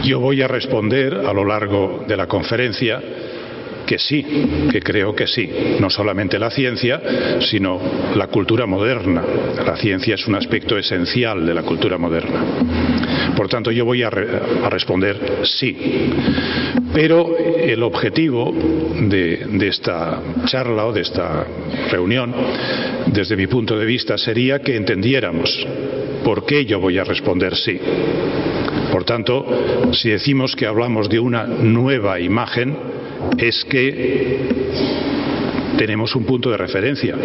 Yo voy a responder a lo largo de la conferencia que sí, que creo que sí. No solamente la ciencia, sino la cultura moderna. La ciencia es un aspecto esencial de la cultura moderna. Por tanto, yo voy a responder sí. Pero el objetivo de esta charla o de esta reunión, desde mi punto de vista, sería que entendiéramos por qué yo voy a responder sí. Por tanto, si decimos que hablamos de una nueva imagen, es que tenemos un punto de referencia,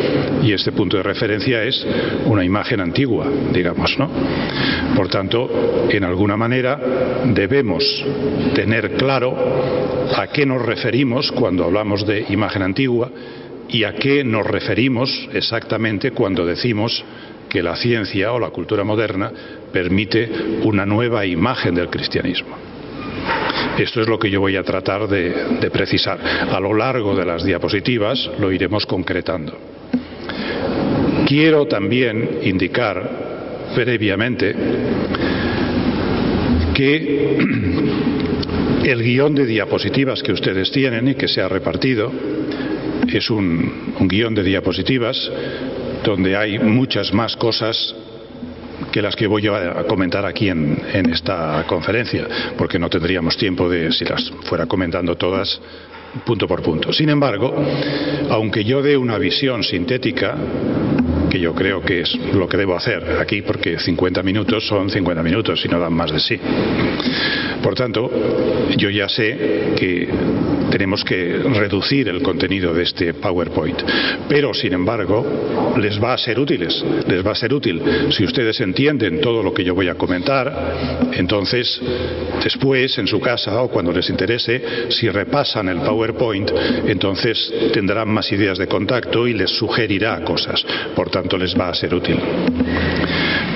y este punto de referencia es una imagen antigua, digamos, ¿no? Por tanto, en alguna manera debemos tener claro a qué nos referimos cuando hablamos de imagen antigua y a qué nos referimos exactamente cuando decimos que la ciencia o la cultura moderna permite una nueva imagen del cristianismo. Esto es lo que yo voy a tratar de precisar. A lo largo de las diapositivas lo iremos concretando. Quiero también indicar previamente que el guión de diapositivas que ustedes tienen y que se ha repartido es un guión de diapositivas donde hay muchas más cosas que las que voy a comentar aquí en esta conferencia, porque no tendríamos tiempo de, si las fuera comentando todas, punto por punto. Sin embargo, aunque yo dé una visión sintética, que yo creo que es lo que debo hacer aquí, porque 50 minutos son 50 minutos y no dan más de sí. Por tanto, yo ya sé que tenemos que reducir el contenido de este PowerPoint, pero sin embargo les va a ser útil. Si ustedes entienden todo lo que yo voy a comentar, entonces después en su casa o cuando les interese, si repasan el PowerPoint, entonces tendrán más ideas de contacto y les sugerirá cosas. Por tanto, les va a ser útil.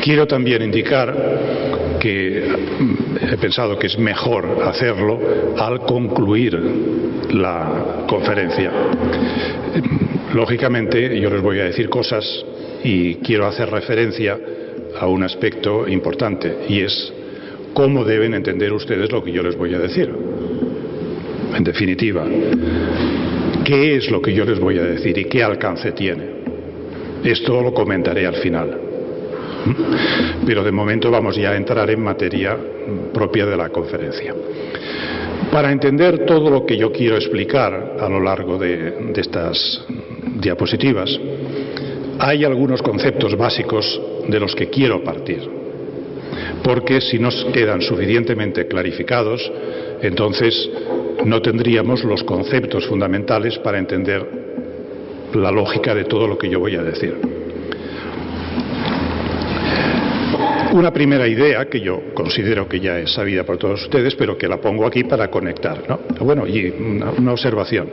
Quiero también indicar que he pensado que es mejor hacerlo al concluir la conferencia. Lógicamente, yo les voy a decir cosas y quiero hacer referencia a un aspecto importante, y es cómo deben entender ustedes lo que yo les voy a decir. En definitiva, ¿qué es lo que yo les voy a decir y qué alcance tiene? Esto lo comentaré al final. Pero de momento vamos ya a entrar en materia propia de la conferencia. Para entender todo lo que yo quiero explicar a lo largo de estas diapositivas, hay algunos conceptos básicos de los que quiero partir, porque si no quedan suficientemente clarificados, entonces no tendríamos los conceptos fundamentales para entender la lógica de todo lo que yo voy a decir. Una primera idea que yo considero que ya es sabida por todos ustedes, pero que la pongo aquí para conectar, ¿no? Bueno, y una observación.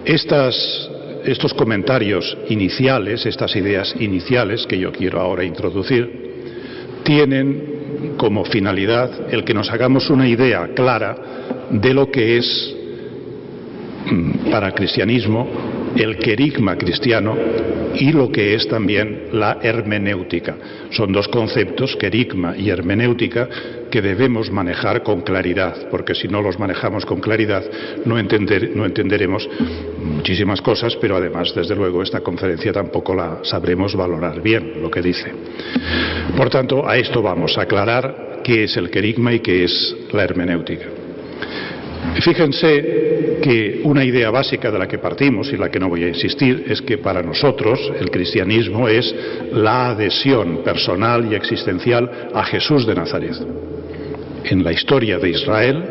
Estos comentarios iniciales, estas ideas iniciales que yo quiero ahora introducir, tienen como finalidad el que nos hagamos una idea clara de lo que es para el cristianismo el querigma cristiano y lo que es también la hermenéutica. Son dos conceptos, querigma y hermenéutica, que debemos manejar con claridad, porque si no los manejamos con claridad no entenderemos muchísimas cosas, pero además, desde luego, esta conferencia tampoco la sabremos valorar bien, lo que dice. Por tanto, a esto vamos, a aclarar qué es el querigma y qué es la hermenéutica. Fíjense que una idea básica de la que partimos, y la que no voy a insistir, es que para nosotros el cristianismo es la adhesión personal y existencial a Jesús de Nazaret. En la historia de Israel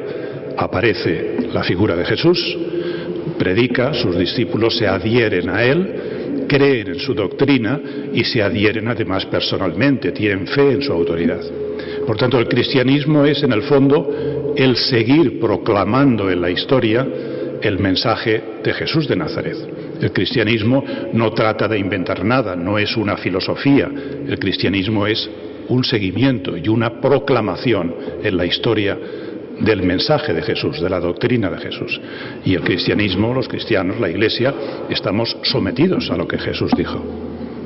aparece la figura de Jesús, predica, sus discípulos se adhieren a él, creen en su doctrina y se adhieren además personalmente, tienen fe en su autoridad. Por tanto, el cristianismo es, en el fondo, el seguir proclamando en la historia el mensaje de Jesús de Nazaret. El cristianismo no trata de inventar nada, no es una filosofía. El cristianismo es un seguimiento y una proclamación en la historia del mensaje de Jesús, de la doctrina de Jesús. Y el cristianismo, los cristianos, la Iglesia, estamos sometidos a lo que Jesús dijo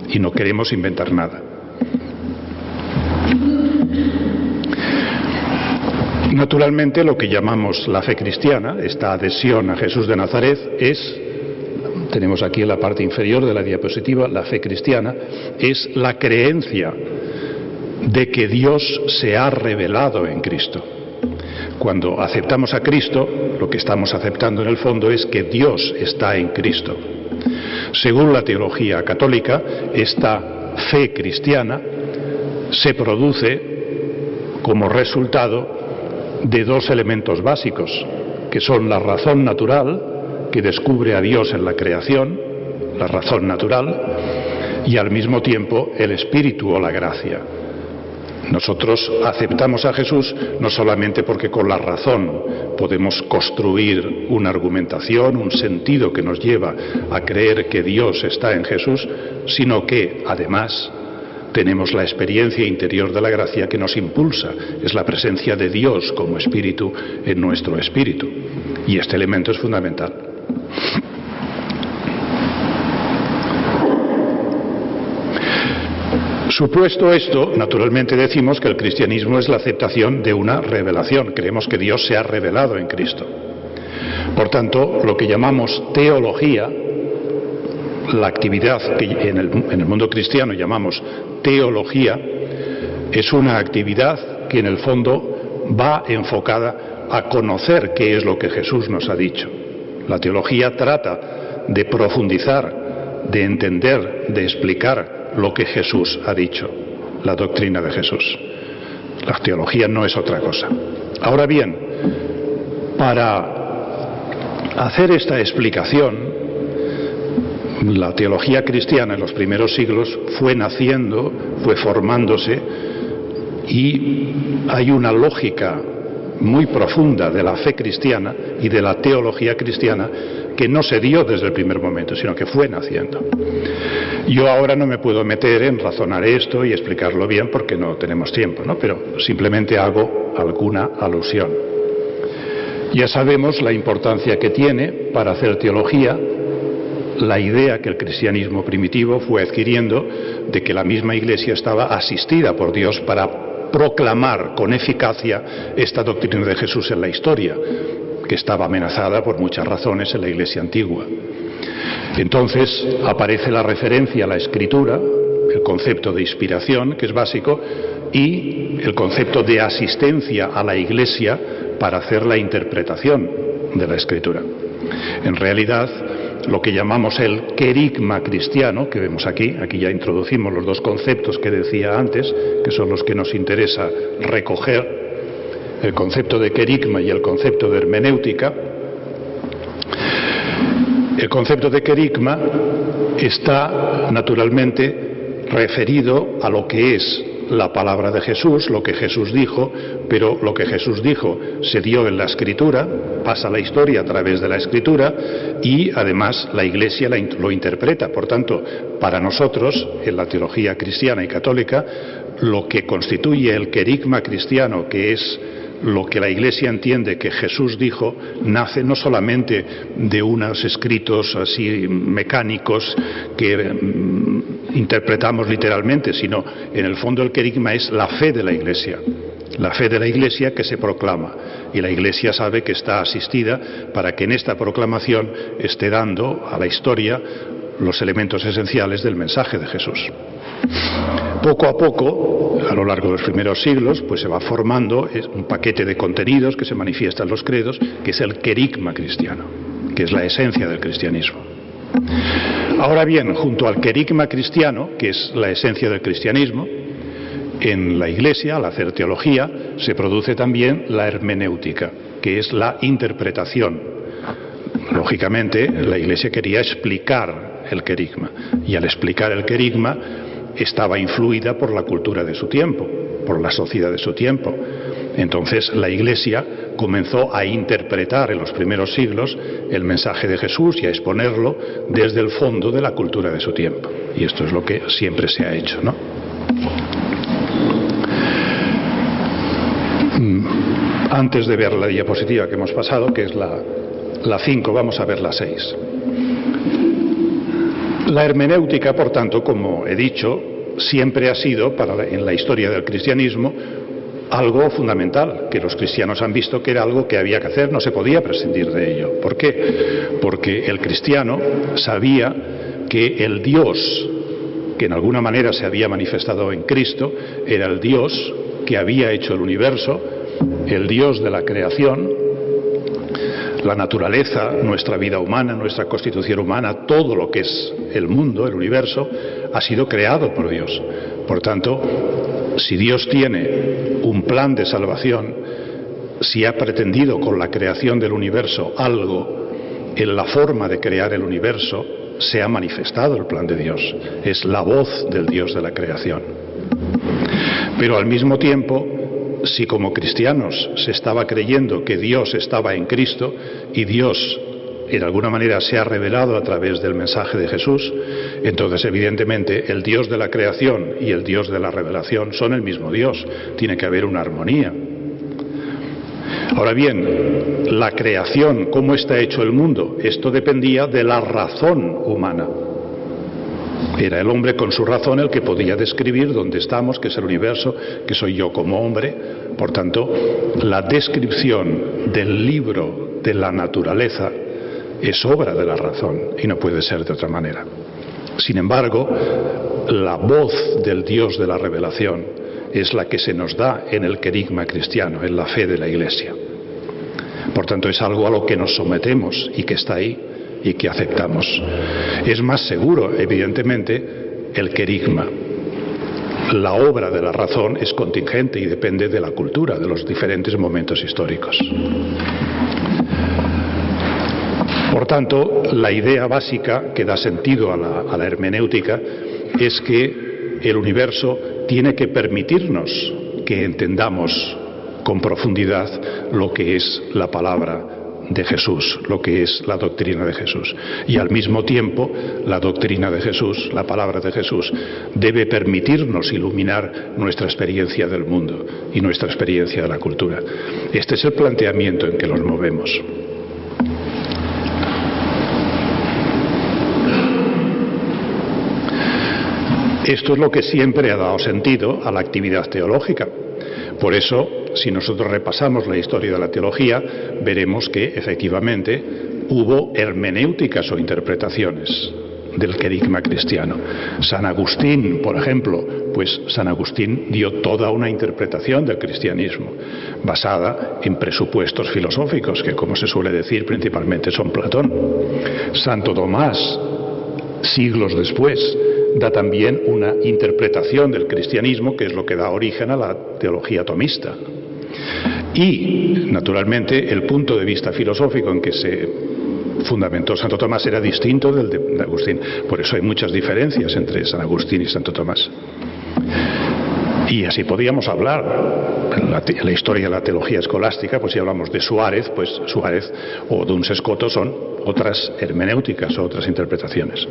y no queremos inventar nada. Naturalmente, lo que llamamos la fe cristiana, esta adhesión a Jesús de Nazaret, tenemos aquí en la parte inferior de la diapositiva, la fe cristiana, es la creencia de que Dios se ha revelado en Cristo. Cuando aceptamos a Cristo, lo que estamos aceptando en el fondo es que Dios está en Cristo. Según la teología católica, esta fe cristiana se produce como resultado de dos elementos básicos, que son la razón natural, que descubre a Dios en la creación, la razón natural, y al mismo tiempo el espíritu o la gracia. Nosotros aceptamos a Jesús no solamente porque con la razón podemos construir una argumentación, un sentido que nos lleva a creer que Dios está en Jesús, sino que además tenemos la experiencia interior de la gracia que nos impulsa. Es la presencia de Dios como espíritu en nuestro espíritu. Y este elemento es fundamental. Supuesto esto, naturalmente decimos que el cristianismo es la aceptación de una revelación. Creemos que Dios se ha revelado en Cristo. Por tanto, lo que llamamos teología, la actividad que en el mundo cristiano llamamos teología, es una actividad que en el fondo va enfocada a conocer qué es lo que Jesús nos ha dicho. La teología trata de profundizar, de entender, de explicar lo que Jesús ha dicho, la doctrina de Jesús. La teología no es otra cosa. Ahora bien, para hacer esta explicación, la teología cristiana en los primeros siglos fue naciendo, fue formándose, y hay una lógica muy profunda de la fe cristiana y de la teología cristiana que no se dio desde el primer momento, sino que fue naciendo. Yo ahora no me puedo meter en razonar esto y explicarlo bien porque no tenemos tiempo, ¿no? Pero simplemente hago alguna alusión. Ya sabemos la importancia que tiene para hacer teología la idea que el cristianismo primitivo fue adquiriendo de que la misma Iglesia estaba asistida por Dios para proclamar con eficacia esta doctrina de Jesús en la historia, que estaba amenazada por muchas razones en la Iglesia antigua. Entonces aparece la referencia a la Escritura, el concepto de inspiración, que es básico, y el concepto de asistencia a la Iglesia para hacer la interpretación de la Escritura. En realidad, lo que llamamos el querigma cristiano, que vemos aquí ya introducimos los dos conceptos que decía antes, que son los que nos interesa recoger, el concepto de querigma y el concepto de hermenéutica. El concepto de querigma está naturalmente referido a lo que es la palabra de Jesús, lo que Jesús dijo, pero lo que Jesús dijo se dio en la Escritura, pasa la historia a través de la Escritura y además la Iglesia lo interpreta. Por tanto, para nosotros, en la teología cristiana y católica, lo que constituye el querigma cristiano, que es lo que la Iglesia entiende que Jesús dijo, nace no solamente de unos escritos así mecánicos que interpretamos literalmente, sino en el fondo el querigma es la fe de la Iglesia. La fe de la Iglesia que se proclama, y la Iglesia sabe que está asistida para que en esta proclamación esté dando a la historia los elementos esenciales del mensaje de Jesús. Poco a poco, a lo largo de los primeros siglos, pues se va formando un paquete de contenidos que se manifiesta en los credos, que es el querigma cristiano, que es la esencia del cristianismo. Ahora bien, junto al querigma cristiano, que es la esencia del cristianismo, en la Iglesia, al hacer teología, se produce también la hermenéutica, que es la interpretación. Lógicamente, la Iglesia quería explicar el querigma, y al explicar el querigma estaba influida por la cultura de su tiempo, por la sociedad de su tiempo. Entonces la Iglesia comenzó a interpretar en los primeros siglos el mensaje de Jesús y a exponerlo desde el fondo de la cultura de su tiempo. Y esto es lo que siempre se ha hecho, ¿no? Antes de ver la diapositiva que hemos pasado, que es la 5, vamos a ver la 6. La hermenéutica, por tanto, como he dicho, siempre ha sido, en la historia del cristianismo, algo fundamental, que los cristianos han visto que era algo que había que hacer, no se podía prescindir de ello. ¿Por qué? Porque el cristiano sabía que el Dios, que en alguna manera se había manifestado en Cristo, era el Dios que había hecho el universo, el Dios de la creación, la naturaleza, nuestra vida humana, nuestra constitución humana, todo lo que es el mundo, el universo, ha sido creado por Dios. Por tanto, si Dios tiene un plan de salvación, si ha pretendido con la creación del universo algo en la forma de crear el universo, se ha manifestado el plan de Dios. Es la voz del Dios de la creación. Pero al mismo tiempo, si como cristianos se estaba creyendo que Dios estaba en Cristo y Dios en alguna manera se ha revelado a través del mensaje de Jesús, entonces evidentemente el Dios de la creación y el Dios de la revelación son el mismo Dios. Tiene que haber una armonía. Ahora bien, la creación, ¿cómo está hecho el mundo? Esto dependía de la razón humana. Era el hombre con su razón el que podía describir dónde estamos, qué es el universo, qué soy yo como hombre. Por tanto, la descripción del libro de la naturaleza es obra de la razón y no puede ser de otra manera. Sin embargo, la voz del Dios de la revelación es la que se nos da en el querigma cristiano, en la fe de la Iglesia. Por tanto, es algo a lo que nos sometemos y que está ahí y que aceptamos. Es más seguro, evidentemente, el querigma. La obra de la razón es contingente y depende de la cultura, de los diferentes momentos históricos. Por tanto, la idea básica que da sentido a la hermenéutica es que el universo tiene que permitirnos que entendamos con profundidad lo que es la palabra de Jesús, lo que es la doctrina de Jesús. Y al mismo tiempo, la doctrina de Jesús, la palabra de Jesús, debe permitirnos iluminar nuestra experiencia del mundo y nuestra experiencia de la cultura. Este es el planteamiento en que nos movemos. Esto es lo que siempre ha dado sentido a la actividad teológica. Por eso, si nosotros repasamos la historia de la teología, veremos que efectivamente hubo hermenéuticas o interpretaciones del querigma cristiano. San Agustín, por ejemplo, pues San Agustín dio toda una interpretación del cristianismo basada en presupuestos filosóficos, que, como se suele decir, principalmente son Platón. Santo Tomás, siglos después, da también una interpretación del cristianismo que es lo que da origen a la teología tomista. Y, naturalmente, el punto de vista filosófico en que se fundamentó Santo Tomás era distinto del de Agustín. Por eso hay muchas diferencias entre San Agustín y Santo Tomás. Y así podríamos hablar. En la historia de la teología escolástica, pues si hablamos de Suárez, pues Suárez o Duns Scotus son otras hermenéuticas o otras interpretaciones.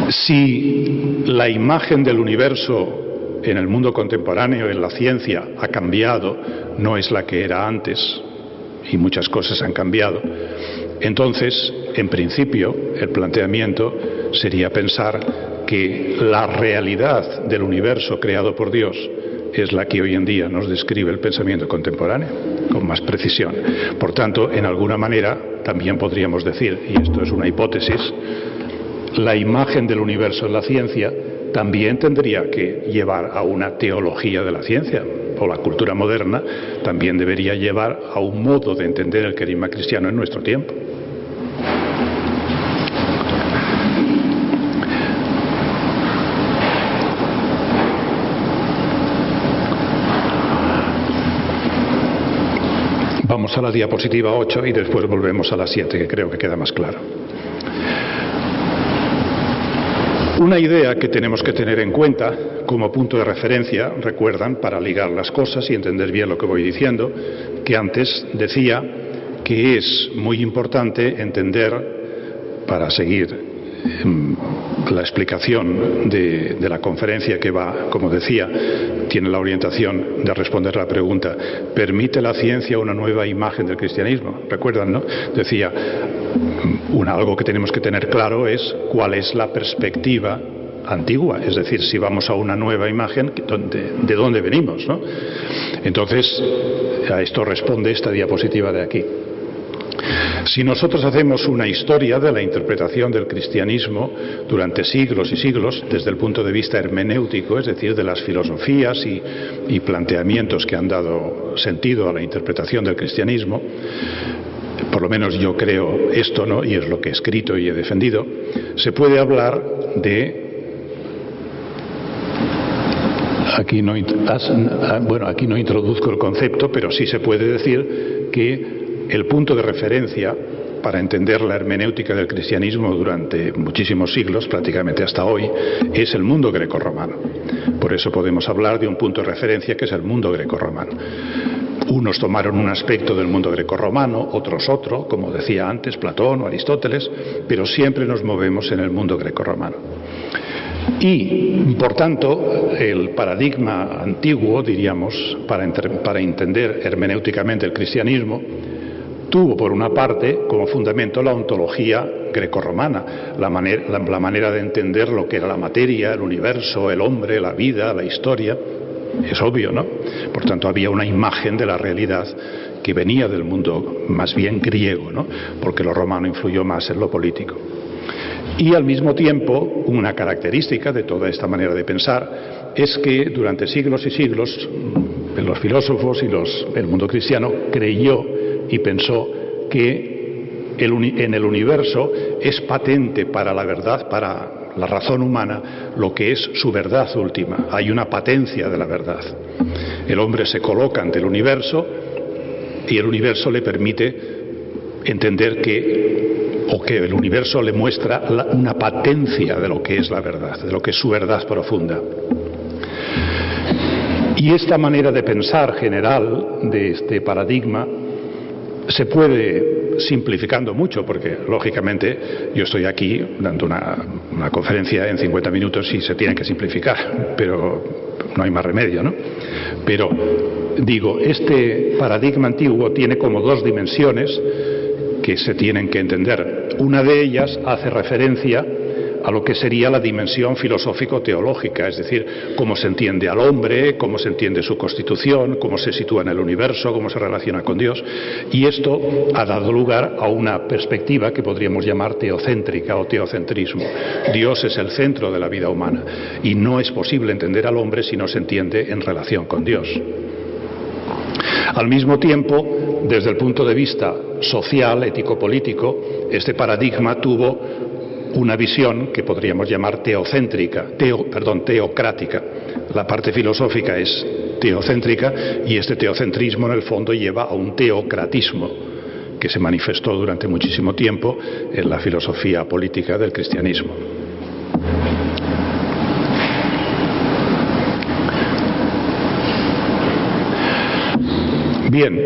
Si la imagen del universo en el mundo contemporáneo, en la ciencia, ha cambiado, no es la que era antes, y muchas cosas han cambiado, entonces, en principio, el planteamiento sería pensar que la realidad del universo creado por Dios es la que hoy en día nos describe el pensamiento contemporáneo, con más precisión. Por tanto, en alguna manera, también podríamos decir, y esto es una hipótesis, la imagen del universo en la ciencia también tendría que llevar a una teología de la ciencia, o la cultura moderna también debería llevar a un modo de entender el querigma cristiano en nuestro tiempo. Vamos a la diapositiva 8 y después volvemos a la 7, que creo que queda más claro. Una idea que tenemos que tener en cuenta como punto de referencia, recuerdan, para ligar las cosas y entender bien lo que voy diciendo, que antes decía que es muy importante entender, para seguir la explicación de la conferencia que va, como decía, tiene la orientación de responder la pregunta, ¿permite la ciencia una nueva imagen del cristianismo? ¿Recuerdan, no? Decía, algo que tenemos que tener claro es cuál es la perspectiva antigua, es decir, si vamos a una nueva imagen, ¿de dónde venimos, no? Entonces, a esto responde esta diapositiva de aquí. Si nosotros hacemos una historia de la interpretación del cristianismo durante siglos y siglos, desde el punto de vista hermenéutico, es decir, de las filosofías y planteamientos que han dado sentido a la interpretación del cristianismo, por lo menos yo creo esto, ¿no?, y es lo que he escrito y he defendido, se puede hablar de... Aquí no introduzco el concepto, pero sí se puede decir que el punto de referencia para entender la hermenéutica del cristianismo durante muchísimos siglos, prácticamente hasta hoy, es el mundo grecorromano. Por eso podemos hablar de un punto de referencia que es el mundo grecorromano. Unos tomaron un aspecto del mundo grecorromano, otros otro, como decía antes Platón o Aristóteles, pero siempre nos movemos en el mundo grecorromano. Y, por tanto, el paradigma antiguo, diríamos, para entender hermenéuticamente el cristianismo, tuvo, por una parte, como fundamento la ontología grecorromana, la manera de entender lo que era la materia, el universo, el hombre, la vida, la historia. Es obvio, ¿no? Por tanto, había una imagen de la realidad que venía del mundo más bien griego, ¿no?, porque lo romano influyó más en lo político. Y al mismo tiempo, una característica de toda esta manera de pensar es que durante siglos y siglos los filósofos y el mundo cristiano creyó y pensó que en el universo es patente para la verdad, para la razón humana, lo que es su verdad última. Hay una patencia de la verdad. El hombre se coloca ante el universo y el universo le permite entender que el universo le muestra una patencia de lo que es la verdad, de lo que es su verdad profunda. Y esta manera de pensar general de este paradigma se puede, simplificando mucho, porque lógicamente yo estoy aquí dando una conferencia en 50 minutos y se tiene que simplificar, pero no hay más remedio, ¿no? Pero digo, este paradigma antiguo tiene como dos dimensiones que se tienen que entender. Una de ellas hace referencia a lo que sería la dimensión filosófico-teológica, es decir, cómo se entiende al hombre, cómo se entiende su constitución, cómo se sitúa en el universo, cómo se relaciona con Dios. Y esto ha dado lugar a una perspectiva que podríamos llamar teocéntrica o teocentrismo. Dios es el centro de la vida humana y no es posible entender al hombre si no se entiende en relación con Dios. Al mismo tiempo, desde el punto de vista social, ético-político, este paradigma tuvo una visión que podríamos llamar teocrática. La parte filosófica es teocéntrica y este teocentrismo en el fondo lleva a un teocratismo que se manifestó durante muchísimo tiempo en la filosofía política del cristianismo. Bien,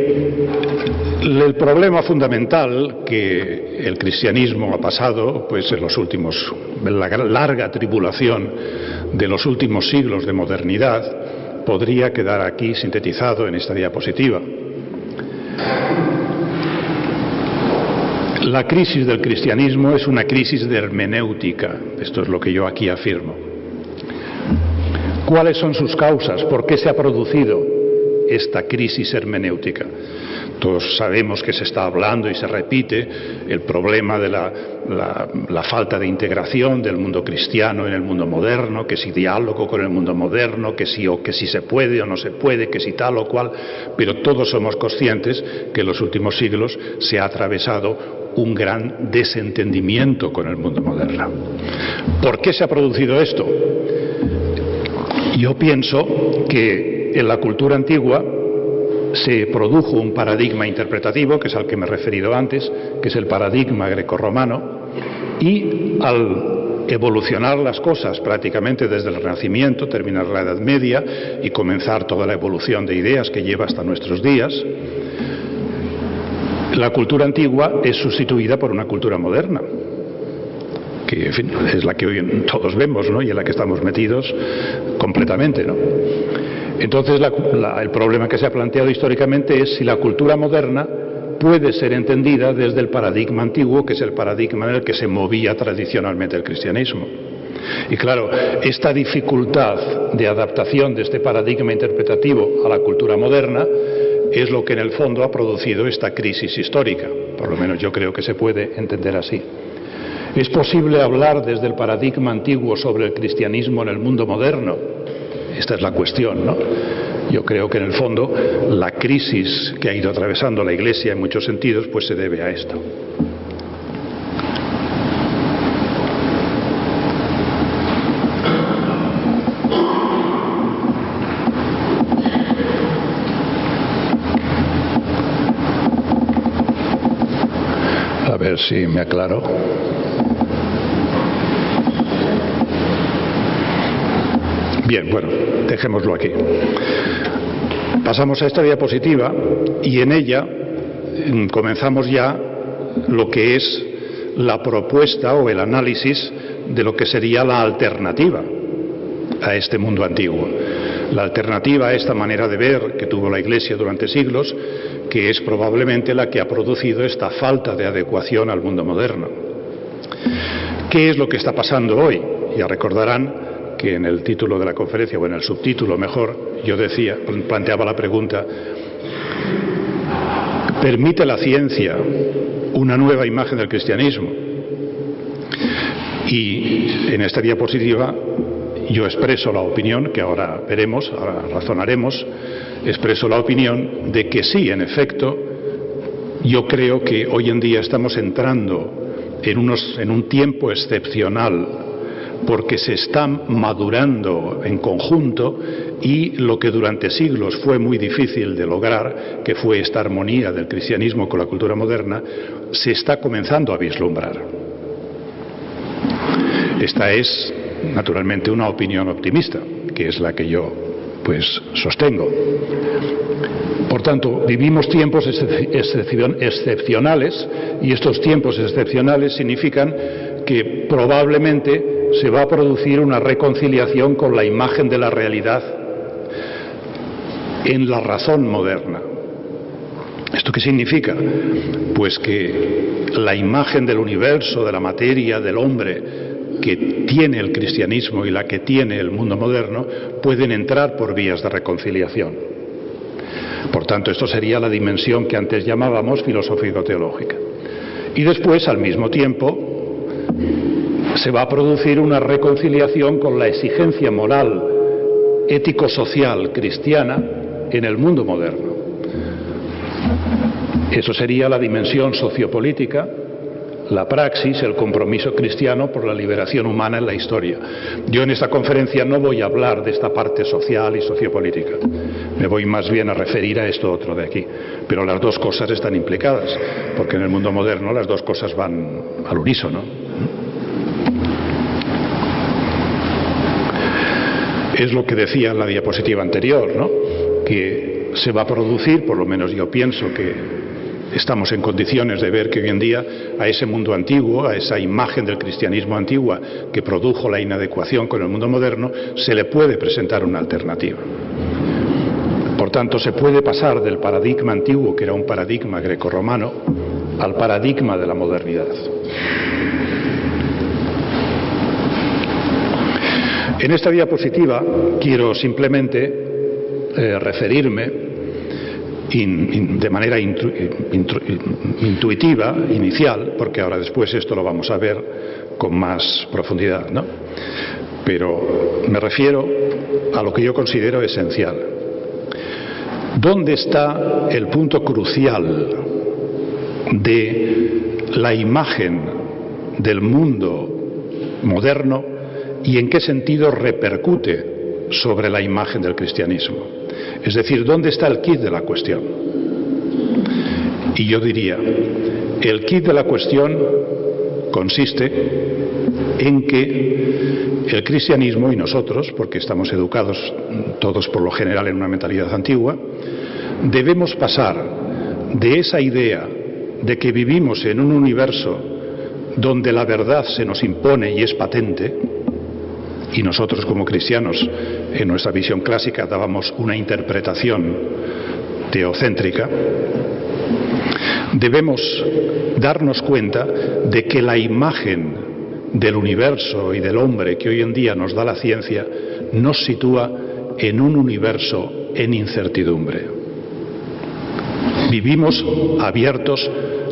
el problema fundamental que el cristianismo ha pasado, pues en la larga tribulación de los últimos siglos de modernidad, podría quedar aquí sintetizado en esta diapositiva. La crisis del cristianismo es una crisis de hermenéutica, esto es lo que yo aquí afirmo. ¿Cuáles son sus causas? ¿Por qué se ha producido esta crisis hermenéutica? Todos sabemos que se está hablando y se repite el problema de la falta de integración del mundo cristiano en el mundo moderno, que si diálogo con el mundo moderno, que si se puede o no se puede, que si tal o cual, pero todos somos conscientes que en los últimos siglos se ha atravesado un gran desentendimiento con el mundo moderno. ¿Por qué se ha producido esto? Yo pienso que en la cultura antigua se produjo un paradigma interpretativo, que es al que me he referido antes, que es el paradigma grecorromano, y al evolucionar las cosas prácticamente desde el Renacimiento, terminar la Edad Media y comenzar toda la evolución de ideas que lleva hasta nuestros días, la cultura antigua es sustituida por una cultura moderna, que en fin, es la que hoy todos vemos, ¿no?, y en la que estamos metidos completamente, ¿no? Entonces el problema que se ha planteado históricamente es si la cultura moderna puede ser entendida desde el paradigma antiguo, que es el paradigma en el que se movía tradicionalmente el cristianismo. Y claro, esta dificultad de adaptación de este paradigma interpretativo a la cultura moderna es lo que en el fondo ha producido esta crisis histórica. Por lo menos yo creo que se puede entender así. ¿Es posible hablar desde el paradigma antiguo sobre el cristianismo en el mundo moderno? Esta es la cuestión, ¿no? Yo creo que en el fondo la crisis que ha ido atravesando la Iglesia en muchos sentidos pues se debe a esto. A ver si me aclaro. Bien, bueno, dejémoslo aquí. Pasamos a esta diapositiva y en ella comenzamos ya lo que es la propuesta o el análisis de lo que sería la alternativa a este mundo antiguo. La alternativa a esta manera de ver que tuvo la Iglesia durante siglos, que es probablemente la que ha producido esta falta de adecuación al mundo moderno. ¿Qué es lo que está pasando hoy? Ya recordarán que en el título de la conferencia, o en el subtítulo mejor, yo planteaba la pregunta: ¿permite la ciencia una nueva imagen del cristianismo? Y en esta diapositiva yo expreso la opinión, que ahora veremos, ahora razonaremos, expreso la opinión de que sí, en efecto, yo creo que hoy en día estamos entrando en un tiempo excepcional, porque se están madurando en conjunto y lo que durante siglos fue muy difícil de lograr, que fue esta armonía del cristianismo con la cultura moderna, se está comenzando a vislumbrar. Esta es, naturalmente, una opinión optimista, que es la que yo, sostengo. Por tanto, vivimos tiempos excepcionales, y estos tiempos excepcionales significan que probablemente se va a producir una reconciliación con la imagen de la realidad en la razón moderna. ¿Esto qué significa? Pues que la imagen del universo, de la materia, del hombre, que tiene el cristianismo y la que tiene el mundo moderno, pueden entrar por vías de reconciliación. Por tanto, esto sería la dimensión que antes llamábamos filosófico-teológica. Y después, al mismo tiempo, se va a producir una reconciliación con la exigencia moral, ético-social cristiana en el mundo moderno. Eso sería la dimensión sociopolítica, la praxis, el compromiso cristiano por la liberación humana en la historia. Yo en esta conferencia no voy a hablar de esta parte social y sociopolítica. Me voy más bien a referir a esto otro de aquí. Pero las dos cosas están implicadas, porque en el mundo moderno las dos cosas van al unísono. Es lo que decía en la diapositiva anterior, ¿no? Que se va a producir, por lo menos yo pienso que estamos en condiciones de ver que hoy en día a ese mundo antiguo, a esa imagen del cristianismo antigua que produjo la inadecuación con el mundo moderno, se le puede presentar una alternativa. Por tanto, se puede pasar del paradigma antiguo, que era un paradigma grecorromano, al paradigma de la modernidad. En esta diapositiva quiero simplemente referirme de manera intuitiva, inicial, porque ahora después esto lo vamos a ver con más profundidad, ¿no? Pero me refiero a lo que yo considero esencial. ¿Dónde está el punto crucial de la imagen del mundo moderno y en qué sentido repercute sobre la imagen del cristianismo? Es decir, ¿dónde está el quid de la cuestión? Y yo diría, el quid de la cuestión consiste en que el cristianismo y nosotros, porque estamos educados todos por lo general en una mentalidad antigua, debemos pasar de esa idea de que vivimos en un universo donde la verdad se nos impone y es patente, y nosotros como cristianos en nuestra visión clásica dábamos una interpretación teocéntrica, debemos darnos cuenta de que la imagen del universo y del hombre que hoy en día nos da la ciencia nos sitúa en un universo en incertidumbre. Vivimos abiertos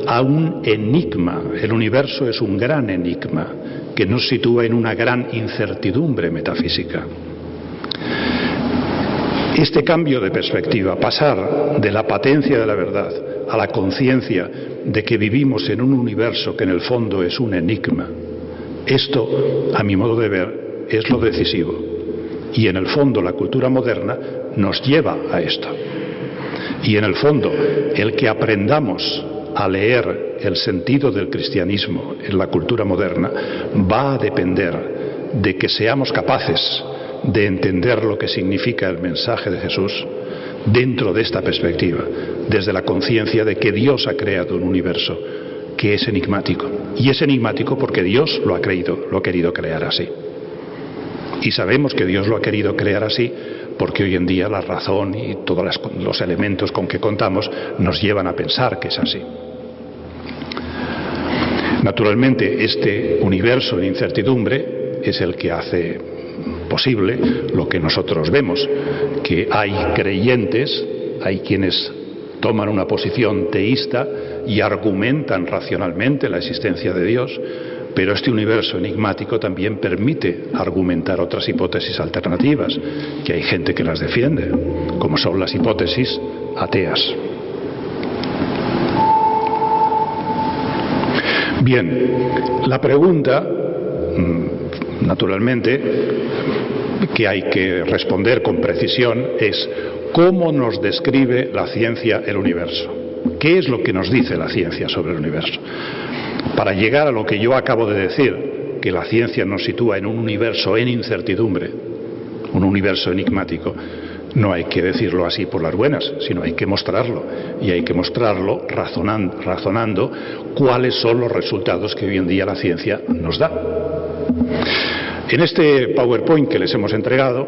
a un enigma. El universo es un gran enigma que nos sitúa en una gran incertidumbre metafísica. Este cambio de perspectiva, pasar de la patencia de la verdad a la conciencia de que vivimos en un universo que en el fondo es un enigma, esto, a mi modo de ver, es lo decisivo. Y en el fondo la cultura moderna nos lleva a esto. Y en el fondo, el que aprendamos a leer el sentido del cristianismo en la cultura moderna va a depender de que seamos capaces de entender lo que significa el mensaje de Jesús dentro de esta perspectiva, desde la conciencia de que Dios ha creado un universo que es enigmático. Y es enigmático porque Dios lo ha querido crear así. Y sabemos que Dios lo ha querido crear así porque hoy en día la razón y todos los elementos con que contamos nos llevan a pensar que es así. Naturalmente, este universo de incertidumbre es el que hace posible lo que nosotros vemos, que hay creyentes, hay quienes toman una posición teísta y argumentan racionalmente la existencia de Dios, pero este universo enigmático también permite argumentar otras hipótesis alternativas, que hay gente que las defiende, como son las hipótesis ateas. Bien, la pregunta, naturalmente, que hay que responder con precisión es: ¿cómo nos describe la ciencia el universo? ¿Qué es lo que nos dice la ciencia sobre el universo? Para llegar a lo que yo acabo de decir, que la ciencia nos sitúa en un universo en incertidumbre, un universo enigmático, no hay que decirlo así por las buenas, sino hay que mostrarlo. Y hay que mostrarlo razonando cuáles son los resultados que hoy en día la ciencia nos da. En este PowerPoint que les hemos entregado,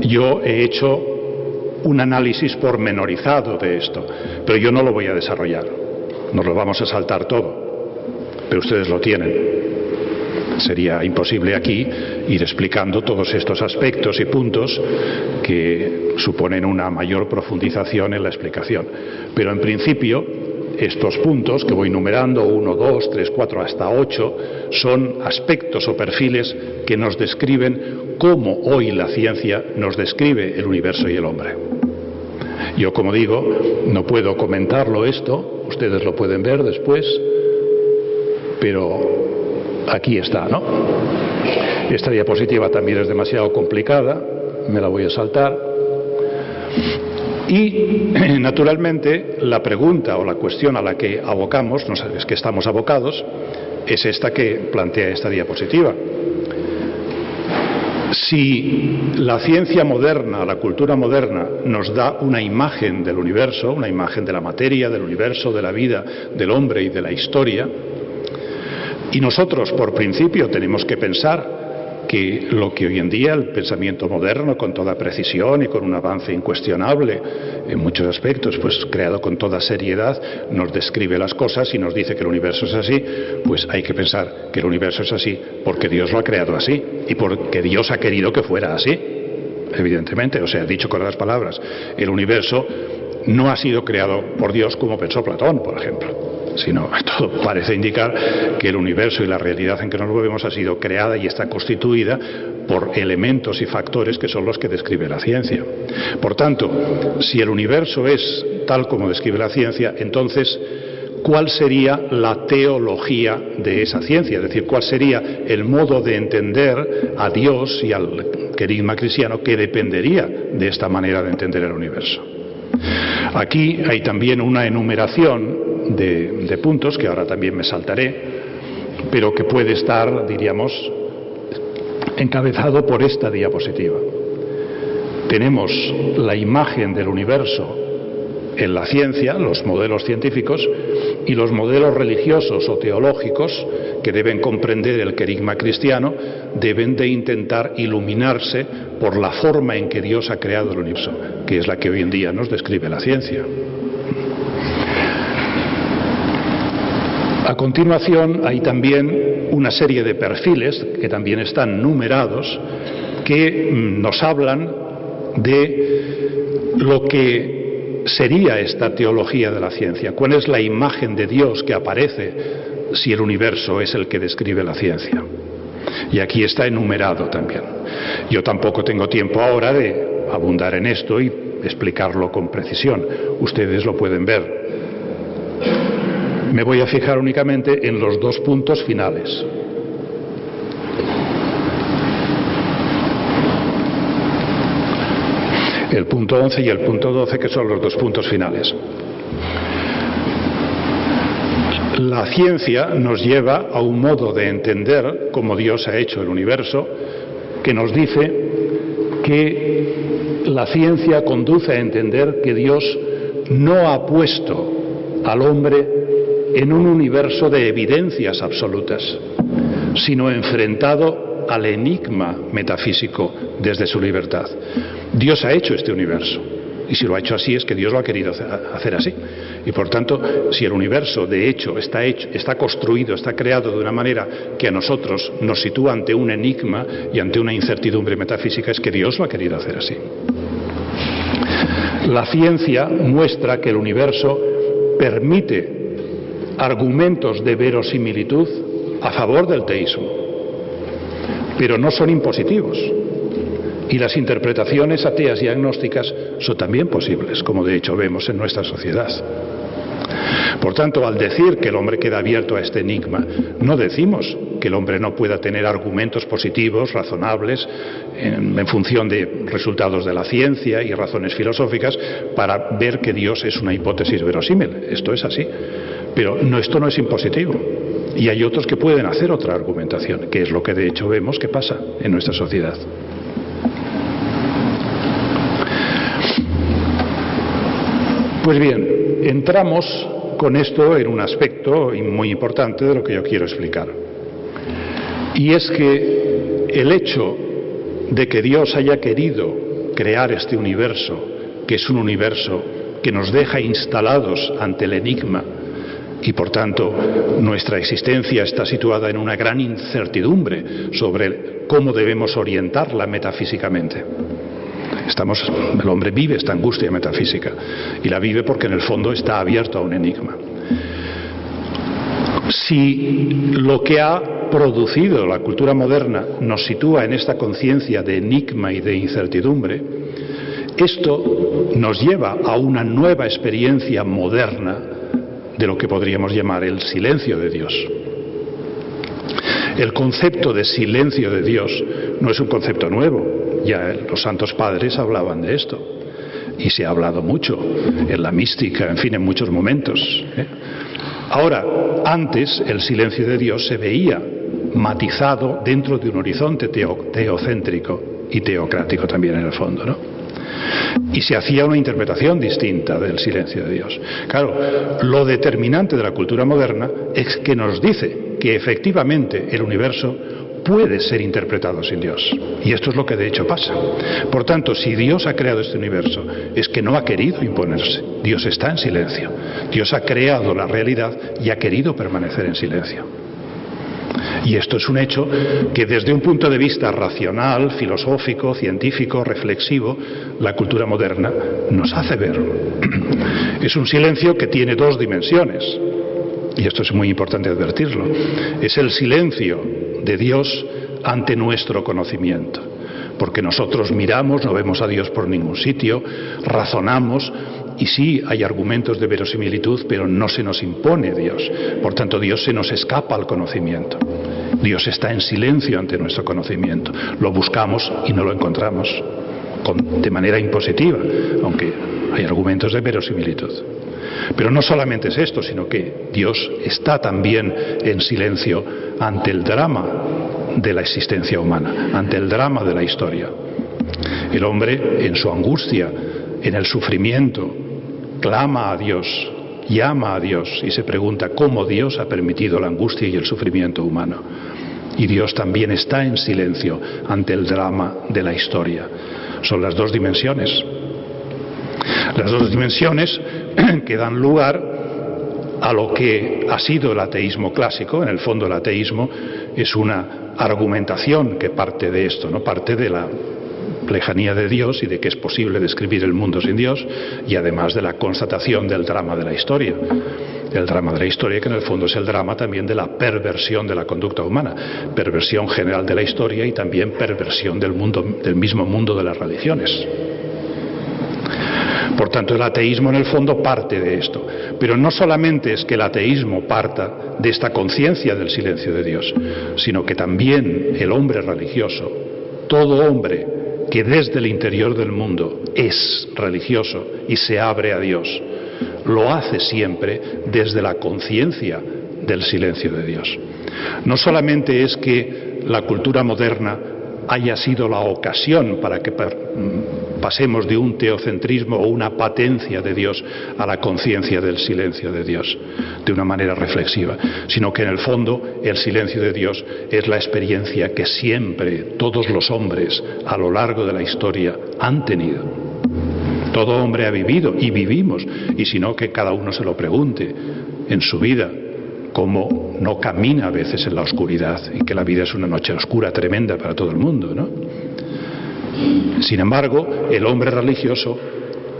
yo he hecho un análisis pormenorizado de esto, pero yo no lo voy a desarrollar, nos lo vamos a saltar todo, pero ustedes lo tienen. Sería imposible aquí ir explicando todos estos aspectos y puntos que suponen una mayor profundización en la explicación. Pero en principio, estos puntos que voy numerando, 1, 2, 3, 4, hasta 8, son aspectos o perfiles que nos describen cómo hoy la ciencia nos describe el universo y el hombre. Yo, como digo, no puedo comentarlo esto, ustedes lo pueden ver después, pero aquí está, ¿no? Esta diapositiva también es demasiado complicada, me la voy a saltar. Y, naturalmente, la pregunta o la cuestión a la que abocamos, no sabes que estamos abocados, es esta que plantea esta diapositiva. Si la ciencia moderna, la cultura moderna, nos da una imagen del universo, una imagen de la materia, del universo, de la vida, del hombre y de la historia, y nosotros, por principio, tenemos que pensar que lo que hoy en día el pensamiento moderno, con toda precisión y con un avance incuestionable en muchos aspectos, pues creado con toda seriedad, nos describe las cosas y nos dice que el universo es así, pues hay que pensar que el universo es así porque Dios lo ha creado así y porque Dios ha querido que fuera así, evidentemente. O sea, dicho con las palabras, el universo no ha sido creado por Dios como pensó Platón, por ejemplo, sino todo parece indicar que el universo y la realidad en que nos movemos ha sido creada y está constituida por elementos y factores que son los que describe la ciencia. Por tanto, si el universo es tal como describe la ciencia, entonces, ¿cuál sería la teología de esa ciencia? Es decir, ¿cuál sería el modo de entender a Dios y al querigma cristiano que dependería de esta manera de entender el universo? Aquí hay también una enumeración de puntos que ahora también me saltaré, pero que puede estar, diríamos, encabezado por esta diapositiva. Tenemos la imagen del universo en la ciencia, los modelos científicos, y los modelos religiosos o teológicos que deben comprender el querigma cristiano deben de intentar iluminarse por la forma en que Dios ha creado el universo, que es la que hoy en día nos describe la ciencia. A continuación hay también una serie de perfiles que también están numerados que nos hablan de lo que sería esta teología de la ciencia. ¿Cuál es la imagen de Dios que aparece si el universo es el que describe la ciencia? Y aquí está enumerado también. Yo tampoco tengo tiempo ahora de abundar en esto y explicarlo con precisión. Ustedes lo pueden ver. Me voy a fijar únicamente en los dos puntos finales. El punto 11 y el punto 12, que son los dos puntos finales. La ciencia nos lleva a un modo de entender cómo Dios ha hecho el universo, que nos dice que la ciencia conduce a entender que Dios no ha puesto al hombre en un universo de evidencias absolutas, sino enfrentado al enigma metafísico desde su libertad. Dios ha hecho este universo, y si lo ha hecho así es que Dios lo ha querido hacer así. Y por tanto, si el universo de hecho, está construido, está creado de una manera que a nosotros nos sitúa ante un enigma y ante una incertidumbre metafísica, es que Dios lo ha querido hacer así. La ciencia muestra que el universo permite argumentos de verosimilitud a favor del teísmo, pero no son impositivos. Y las interpretaciones ateas y agnósticas son también posibles, como de hecho vemos en nuestra sociedad. Por tanto, al decir que el hombre queda abierto a este enigma, no decimos que el hombre no pueda tener argumentos positivos, razonables, en función de resultados de la ciencia y razones filosóficas, para ver que Dios es una hipótesis verosímil. Esto es así. Pero esto no es impositivo. Y hay otros que pueden hacer otra argumentación, que es lo que de hecho vemos que pasa en nuestra sociedad. Pues bien, entramos con esto en un aspecto muy importante de lo que yo quiero explicar. Y es que el hecho de que Dios haya querido crear este universo, que es un universo que nos deja instalados ante el enigma, y por tanto nuestra existencia está situada en una gran incertidumbre sobre cómo debemos orientarla metafísicamente. El hombre vive esta angustia metafísica y la vive porque en el fondo está abierto a un enigma. Si lo que ha producido la cultura moderna nos sitúa en esta conciencia de enigma y de incertidumbre, esto nos lleva a una nueva experiencia moderna de lo que podríamos llamar el silencio de Dios. El concepto de silencio de Dios no es un concepto nuevo. Ya los santos padres hablaban de esto. Y se ha hablado mucho en la mística, en fin, en muchos momentos. Ahora, antes el silencio de Dios se veía matizado dentro de un horizonte teocéntrico y teocrático también en el fondo, ¿no? Y se hacía una interpretación distinta del silencio de Dios. Claro, lo determinante de la cultura moderna es que nos dice que efectivamente el universo puede ser interpretado sin Dios. Y esto es lo que de hecho pasa. Por tanto, si Dios ha creado este universo, es que no ha querido imponerse. Dios está en silencio. Dios ha creado la realidad y ha querido permanecer en silencio. Y esto es un hecho que desde un punto de vista racional, filosófico, científico, reflexivo, la cultura moderna nos hace ver. Es un silencio que tiene dos dimensiones, y esto es muy importante advertirlo. Es el silencio de Dios ante nuestro conocimiento, porque nosotros miramos, no vemos a Dios por ningún sitio, razonamos, y sí hay argumentos de verosimilitud, pero no se nos impone Dios. Por tanto, Dios se nos escapa al conocimiento. Dios está en silencio ante nuestro conocimiento. Lo buscamos y no lo encontramos de manera impositiva, aunque hay argumentos de verosimilitud. Pero no solamente es esto, sino que Dios está también en silencio ante el drama de la existencia humana, ante el drama de la historia. El hombre, en su angustia, en el sufrimiento, clama a Dios, llama a Dios y se pregunta cómo Dios ha permitido la angustia y el sufrimiento humano. Y Dios también está en silencio ante el drama de la historia. Son las dos dimensiones. Las dos dimensiones que dan lugar a lo que ha sido el ateísmo clásico. En el fondo el ateísmo es una argumentación que parte de esto, ¿no? Parte de la lejanía de Dios y de que es posible describir el mundo sin Dios, y además de la constatación del drama de la historia. El drama de la historia, que en el fondo es el drama también de la perversión de la conducta humana, perversión general de la historia y también perversión del mismo mundo de las religiones. Por tanto, el ateísmo en el fondo parte de esto. Pero no solamente es que el ateísmo parta de esta conciencia del silencio de Dios, sino que también el hombre religioso, todo hombre que desde el interior del mundo es religioso y se abre a Dios, lo hace siempre desde la conciencia del silencio de Dios. No solamente es que la cultura moderna haya sido la ocasión para que pasemos de un teocentrismo o una patencia de Dios a la conciencia del silencio de Dios de una manera reflexiva, sino que en el fondo el silencio de Dios es la experiencia que siempre todos los hombres a lo largo de la historia han tenido. Todo hombre ha vivido y vivimos, y si no, que cada uno se lo pregunte en su vida, cómo no camina a veces en la oscuridad, y que la vida es una noche oscura tremenda para todo el mundo, ¿no? Sin embargo, el hombre religioso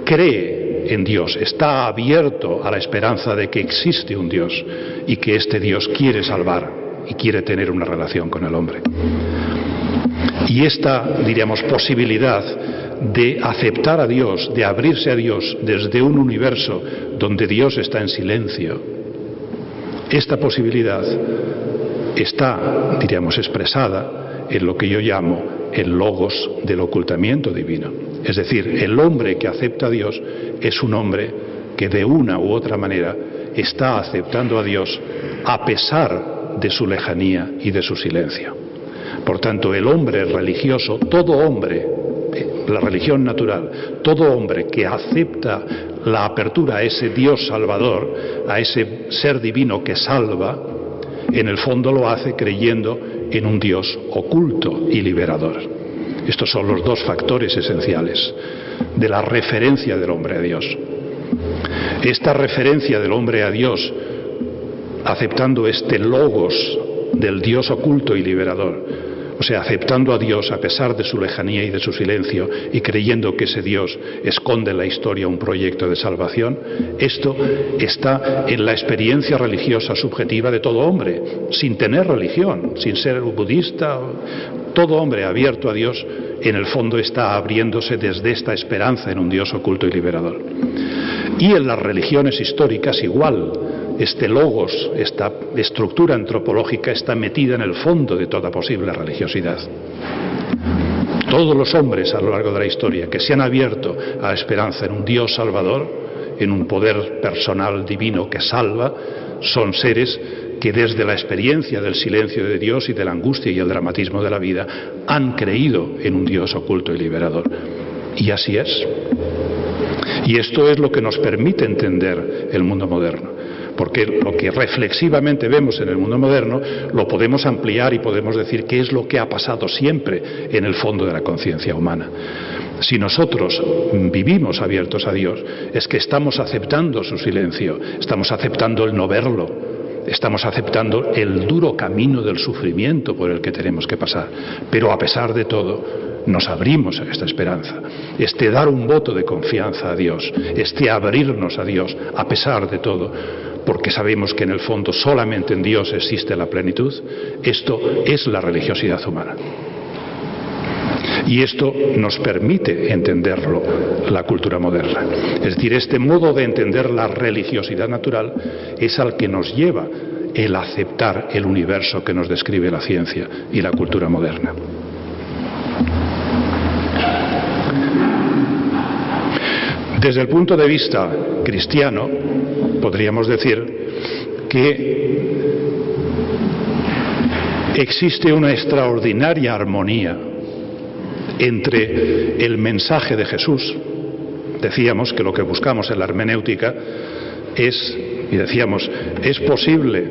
cree en Dios, está abierto a la esperanza de que existe un Dios y que este Dios quiere salvar y quiere tener una relación con el hombre. Y esta, diríamos, posibilidad de aceptar a Dios, de abrirse a Dios desde un universo donde Dios está en silencio, esta posibilidad está, diríamos, expresada en lo que yo llamo el logos del ocultamiento divino. Es decir, el hombre que acepta a Dios es un hombre que de una u otra manera está aceptando a Dios a pesar de su lejanía y de su silencio. Por tanto, el hombre religioso, todo hombre, la religión natural, todo hombre que acepta la apertura a ese Dios salvador, a ese ser divino que salva, en el fondo lo hace creyendo en un Dios oculto y liberador. Estos son los dos factores esenciales de la referencia del hombre a Dios. Esta referencia del hombre a Dios, aceptando este logos del Dios oculto y liberador, o sea, aceptando a Dios a pesar de su lejanía y de su silencio y creyendo que ese Dios esconde en la historia un proyecto de salvación, esto está en la experiencia religiosa subjetiva de todo hombre, sin tener religión, sin ser budista. Todo hombre abierto a Dios, en el fondo está abriéndose desde esta esperanza en un Dios oculto y liberador. Y en las religiones históricas igual. Este logos, esta estructura antropológica está metida en el fondo de toda posible religiosidad. Todos los hombres a lo largo de la historia que se han abierto a la esperanza en un Dios salvador, en un poder personal divino que salva, son seres que desde la experiencia del silencio de Dios y de la angustia y el dramatismo de la vida han creído en un Dios oculto y liberador. Y así es. Y esto es lo que nos permite entender el mundo moderno. Porque lo que reflexivamente vemos en el mundo moderno lo podemos ampliar y podemos decir qué es lo que ha pasado siempre en el fondo de la conciencia humana. Si nosotros vivimos abiertos a Dios, es que estamos aceptando su silencio, estamos aceptando el no verlo, estamos aceptando el duro camino del sufrimiento por el que tenemos que pasar. Pero a pesar de todo, nos abrimos a esta esperanza, este dar un voto de confianza a Dios, este abrirnos a Dios a pesar de todo, porque sabemos que en el fondo solamente en Dios existe la plenitud. Esto es la religiosidad humana. Y esto nos permite entenderlo, la cultura moderna. Es decir, este modo de entender la religiosidad natural es al que nos lleva el aceptar el universo que nos describe la ciencia y la cultura moderna. Desde el punto de vista cristiano, podríamos decir que existe una extraordinaria armonía entre el mensaje de Jesús. Decíamos que lo que buscamos en la hermenéutica es posible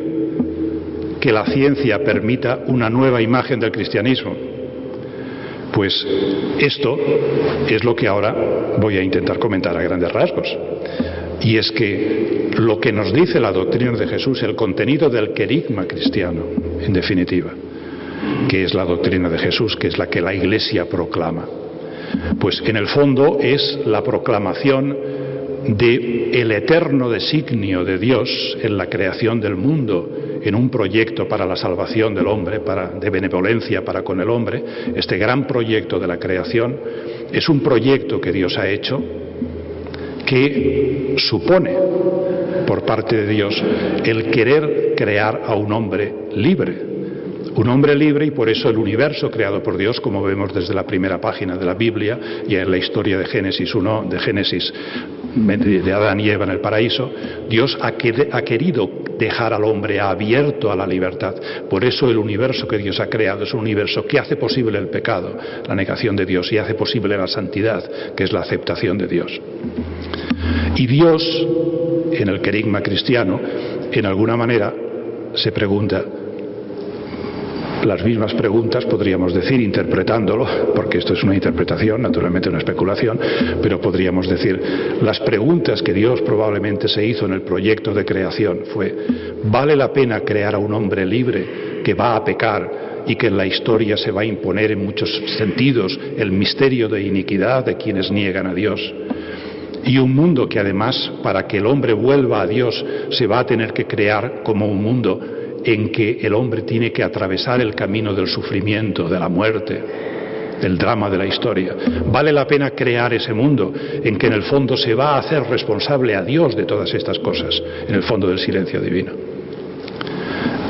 que la ciencia permita una nueva imagen del cristianismo. Pues esto es lo que ahora voy a intentar comentar a grandes rasgos. Y es que lo que nos dice la doctrina de Jesús, el contenido del querigma cristiano, en definitiva, que es la doctrina de Jesús, que es la que la Iglesia proclama, pues en el fondo es la proclamación del eterno designio de Dios en la creación del mundo, en un proyecto para la salvación del hombre, de benevolencia para con el hombre. Este gran proyecto de la creación es un proyecto que Dios ha hecho, que supone por parte de Dios el querer crear a un hombre libre. Un hombre libre, y por eso el universo creado por Dios, como vemos desde la primera página de la Biblia y en la historia de Génesis 1, de Adán y Eva en el paraíso, Dios ha querido dejar al hombre abierto a la libertad. Por eso el universo que Dios ha creado es un universo que hace posible el pecado, la negación de Dios, y hace posible la santidad, que es la aceptación de Dios. Y Dios, en el querigma cristiano, en alguna manera se pregunta las mismas preguntas, podríamos decir, interpretándolo, porque esto es una interpretación, naturalmente una especulación, pero podríamos decir, las preguntas que Dios probablemente se hizo en el proyecto de creación fue: ¿vale la pena crear a un hombre libre que va a pecar y que en la historia se va a imponer en muchos sentidos el misterio de iniquidad de quienes niegan a Dios? Y un mundo que además, para que el hombre vuelva a Dios, se va a tener que crear como un mundo en que el hombre tiene que atravesar el camino del sufrimiento, de la muerte, del drama de la historia. ¿Vale la pena crear ese mundo en que en el fondo se va a hacer responsable a Dios de todas estas cosas, en el fondo del silencio divino?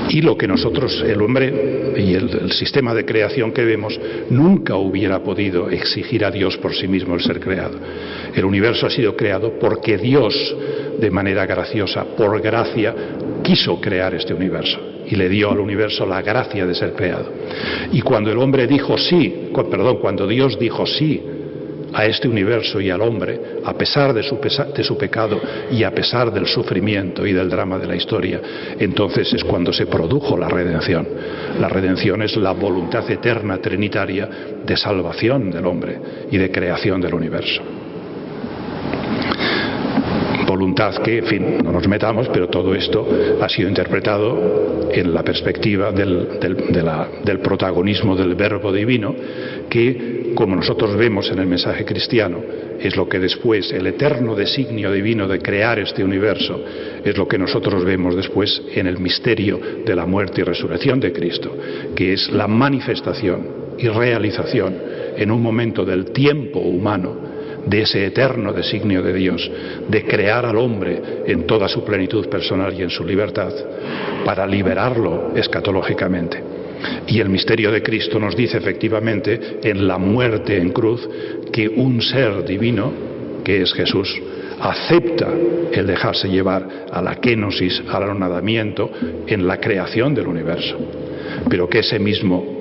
Y lo que nosotros, el hombre y el sistema de creación que vemos, nunca hubiera podido exigir a Dios por sí mismo el ser creado. El universo ha sido creado porque Dios, de manera graciosa, por gracia, quiso crear este universo y le dio al universo la gracia de ser creado. Y cuando el hombre dijo sí, cuando Dios dijo sí a este universo y al hombre, a pesar de su pecado y a pesar del sufrimiento y del drama de la historia, entonces es cuando se produjo la redención. La redención es la voluntad eterna trinitaria de salvación del hombre y de creación del universo. Voluntad que, en fin, no nos metamos, pero todo esto ha sido interpretado en la perspectiva del protagonismo del Verbo divino, que, como nosotros vemos en el mensaje cristiano, es lo que después, el eterno designio divino de crear este universo, es lo que nosotros vemos después en el misterio de la muerte y resurrección de Cristo, que es la manifestación y realización en un momento del tiempo humano de ese eterno designio de Dios, de crear al hombre en toda su plenitud personal y en su libertad, para liberarlo escatológicamente. Y el misterio de Cristo nos dice efectivamente, en la muerte en cruz, que un ser divino, que es Jesús, acepta el dejarse llevar a la kenosis, al anonadamiento, en la creación del universo, pero que ese mismo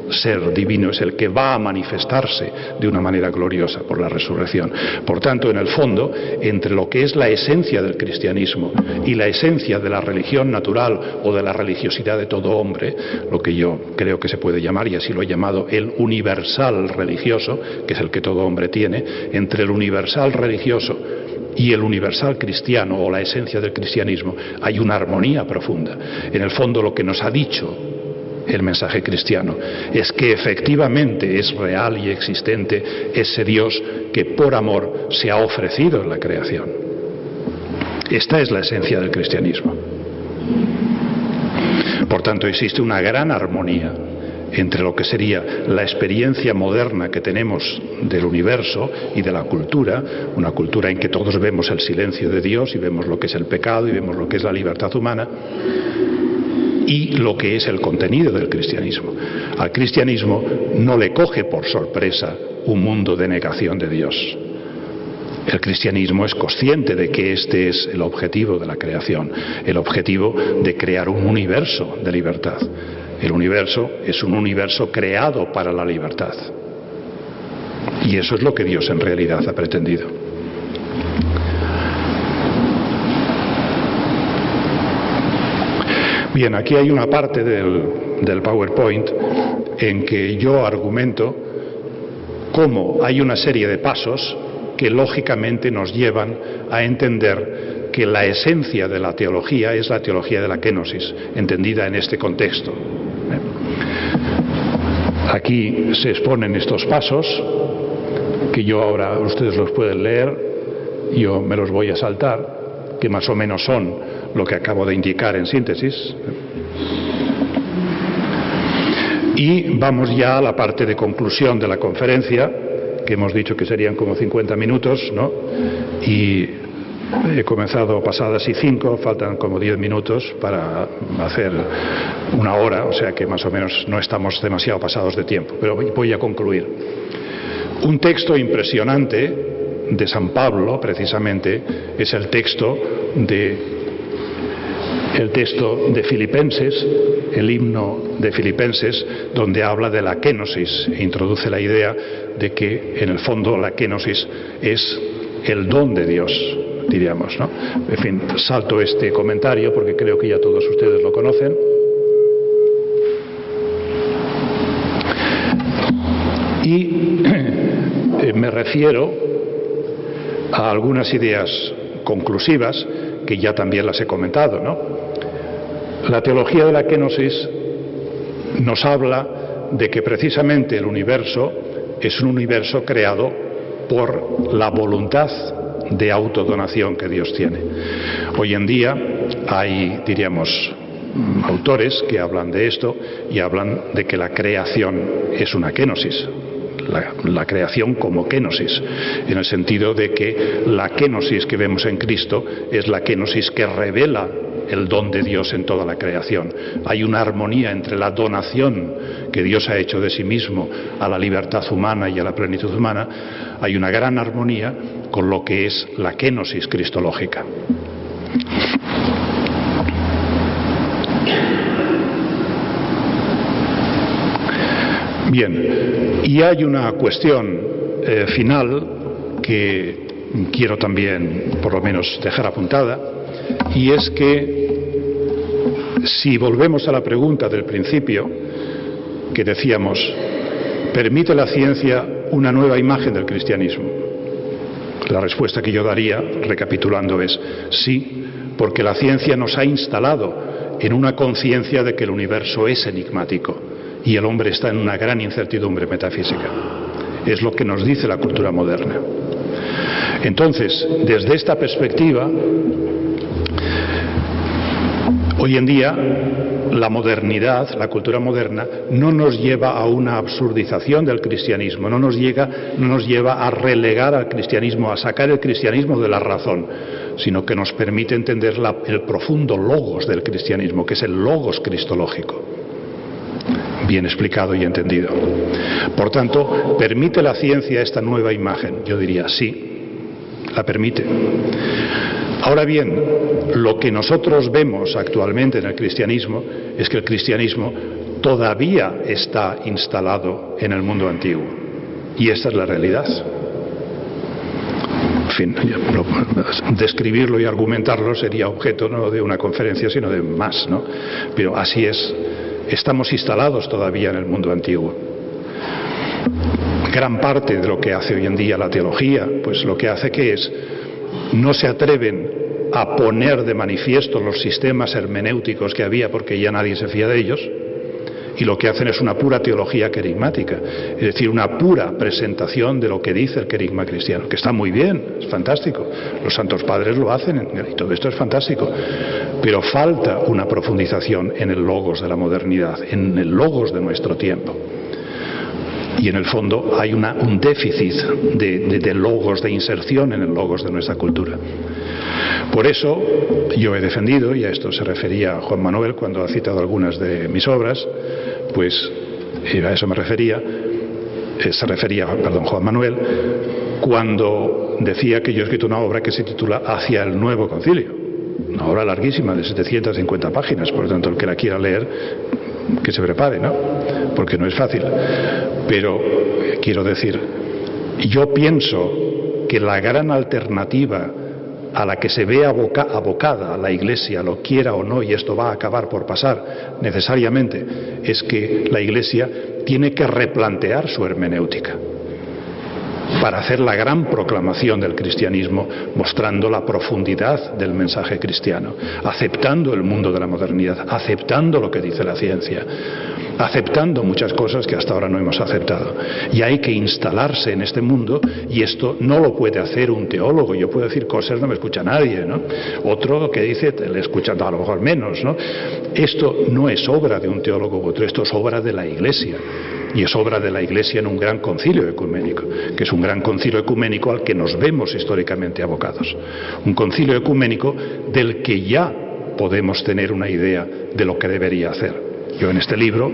ser divino es el que va a manifestarse de una manera gloriosa por la resurrección. Por tanto, en el fondo, entre lo que es la esencia del cristianismo y la esencia de la religión natural o de la religiosidad de todo hombre, lo que yo creo que se puede llamar, y así lo he llamado, el universal religioso, que es el que todo hombre tiene, entre el universal religioso y el universal cristiano o la esencia del cristianismo hay una armonía profunda. En el fondo, lo que nos ha dicho el mensaje cristiano es que efectivamente es real y existente ese Dios que por amor se ha ofrecido en la creación. Esta es la esencia del cristianismo. Por tanto, existe una gran armonía entre lo que sería la experiencia moderna que tenemos del universo y de la cultura, una cultura en que todos vemos el silencio de Dios y vemos lo que es el pecado y vemos lo que es la libertad humana, y lo que es el contenido del cristianismo. Al cristianismo no le coge por sorpresa un mundo de negación de Dios. El cristianismo es consciente de que este es el objetivo de la creación, el objetivo de crear un universo de libertad. El universo es un universo creado para la libertad. Y eso es lo que Dios en realidad ha pretendido. Bien, aquí hay una parte del PowerPoint en que yo argumento cómo hay una serie de pasos que lógicamente nos llevan a entender que la esencia de la teología es la teología de la kenosis, entendida en este contexto. Aquí se exponen estos pasos, que yo ahora, ustedes los pueden leer, yo me los voy a saltar, que más o menos son lo que acabo de indicar en síntesis. Y vamos ya a la parte de conclusión de la conferencia, que hemos dicho que serían como 50 minutos, ¿no? Y he comenzado pasadas y 5, faltan como 10 minutos para hacer una hora, o sea que más o menos no estamos demasiado pasados de tiempo, pero voy a concluir. Un texto impresionante de San Pablo, precisamente, es el texto de Filipenses, el himno de Filipenses, donde habla de la kenosis e introduce la idea de que en el fondo la kenosis es el don de Dios, diríamos, ¿no? En fin, salto este comentario porque creo que ya todos ustedes lo conocen. Y me refiero a algunas ideas conclusivas que ya también las he comentado, ¿no? La teología de la kenosis nos habla de que precisamente el universo es un universo creado por la voluntad de autodonación que Dios tiene. Hoy en día hay, diríamos, autores que hablan de esto y hablan de que la creación es una kenosis. La creación como kenosis, en el sentido de que la kenosis que vemos en Cristo es la kenosis que revela el don de Dios en toda la creación. Hay una armonía entre la donación que Dios ha hecho de sí mismo a la libertad humana y a la plenitud humana. Hay una gran armonía con lo que es la kenosis cristológica. Bien, y hay una cuestión final que quiero también por lo menos dejar apuntada, y es que si volvemos a la pregunta del principio, que decíamos, ¿permite la ciencia una nueva imagen del cristianismo? La respuesta que yo daría, recapitulando, es sí, porque la ciencia nos ha instalado en una conciencia de que el universo es enigmático y el hombre está en una gran incertidumbre metafísica. Es lo que nos dice la cultura moderna. Entonces, desde esta perspectiva, hoy en día la modernidad, la cultura moderna, no nos lleva a una absurdización del cristianismo, no nos lleva a relegar al cristianismo, a sacar el cristianismo de la razón, sino que nos permite entender el profundo logos del cristianismo, que es el logos cristológico. Bien explicado y entendido. Por tanto, ¿permite la ciencia esta nueva imagen? Yo diría sí, la permite. Ahora bien, lo que nosotros vemos actualmente en el cristianismo es que el cristianismo todavía está instalado en el mundo antiguo. Y esta es la realidad. En fin, describirlo y argumentarlo sería objeto no de una conferencia, sino de más, ¿no? Pero así es. Estamos instalados todavía en el mundo antiguo. Gran parte de lo que hace hoy en día la teología, pues lo que hace que es, no se atreven a poner de manifiesto los sistemas hermenéuticos que había porque ya nadie se fía de ellos, y lo que hacen es una pura teología querigmática, es decir, una pura presentación de lo que dice el querigma cristiano, que está muy bien, es fantástico, los santos padres lo hacen y todo esto es fantástico, pero falta una profundización en el logos de la modernidad, en el logos de nuestro tiempo. Y en el fondo hay un déficit de logos, de inserción en el logos de nuestra cultura. Por eso yo he defendido, y a esto se refería Juan Manuel cuando ha citado algunas de mis obras, pues a eso Juan Manuel, cuando decía que yo he escrito una obra que se titula Hacia el Nuevo Concilio, una obra larguísima de 750 páginas, por lo tanto el que la quiera leer que se prepare, ¿no? Porque no es fácil. Pero quiero decir, yo pienso que la gran alternativa a la que se ve abocada a la Iglesia, lo quiera o no, y esto va a acabar por pasar necesariamente, es que la Iglesia tiene que replantear su hermenéutica. para hacer la gran proclamación del cristianismo, mostrando la profundidad del mensaje cristiano, aceptando el mundo de la modernidad, aceptando lo que dice la ciencia, aceptando muchas cosas que hasta ahora no hemos aceptado. Y hay que instalarse en este mundo, y esto no lo puede hacer un teólogo. Yo puedo decir cosas, no me escucha nadie, ¿no? Otro que dice, le escucha a lo mejor menos, ¿no? Esto no es obra de un teólogo u otro, esto es obra de la Iglesia. Y es obra de la Iglesia en un gran concilio ecuménico, que es un gran concilio ecuménico al que nos vemos históricamente abocados. Un concilio ecuménico del que ya podemos tener una idea de lo que debería hacer. Yo en este libro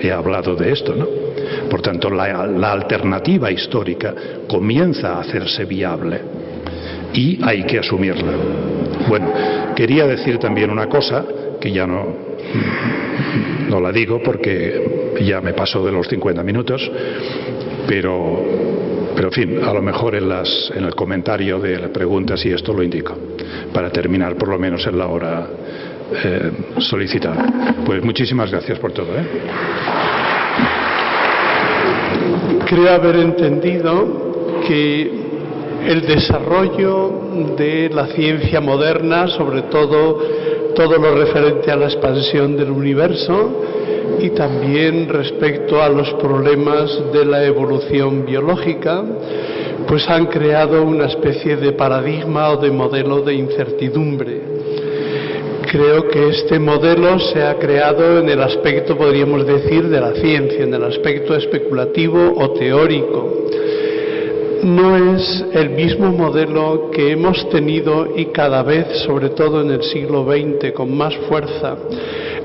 he hablado de esto, ¿no? Por tanto, la alternativa histórica comienza a hacerse viable y hay que asumirla. Bueno, quería decir también una cosa que ya no la digo porque ya me paso de los 50 minutos, pero en fin, a lo mejor en el comentario de las preguntas y esto lo indico, para terminar por lo menos en la hora solicitada. Pues muchísimas gracias por todo, Creo haber entendido que el desarrollo de la ciencia moderna, sobre todo lo referente a la expansión del universo y también respecto a los problemas de la evolución biológica, pues han creado una especie de paradigma o de modelo de incertidumbre. Creo que este modelo se ha creado en el aspecto, podríamos decir, de la ciencia, en el aspecto especulativo o teórico. No es el mismo modelo que hemos tenido y cada vez, sobre todo en el siglo XX, con más fuerza,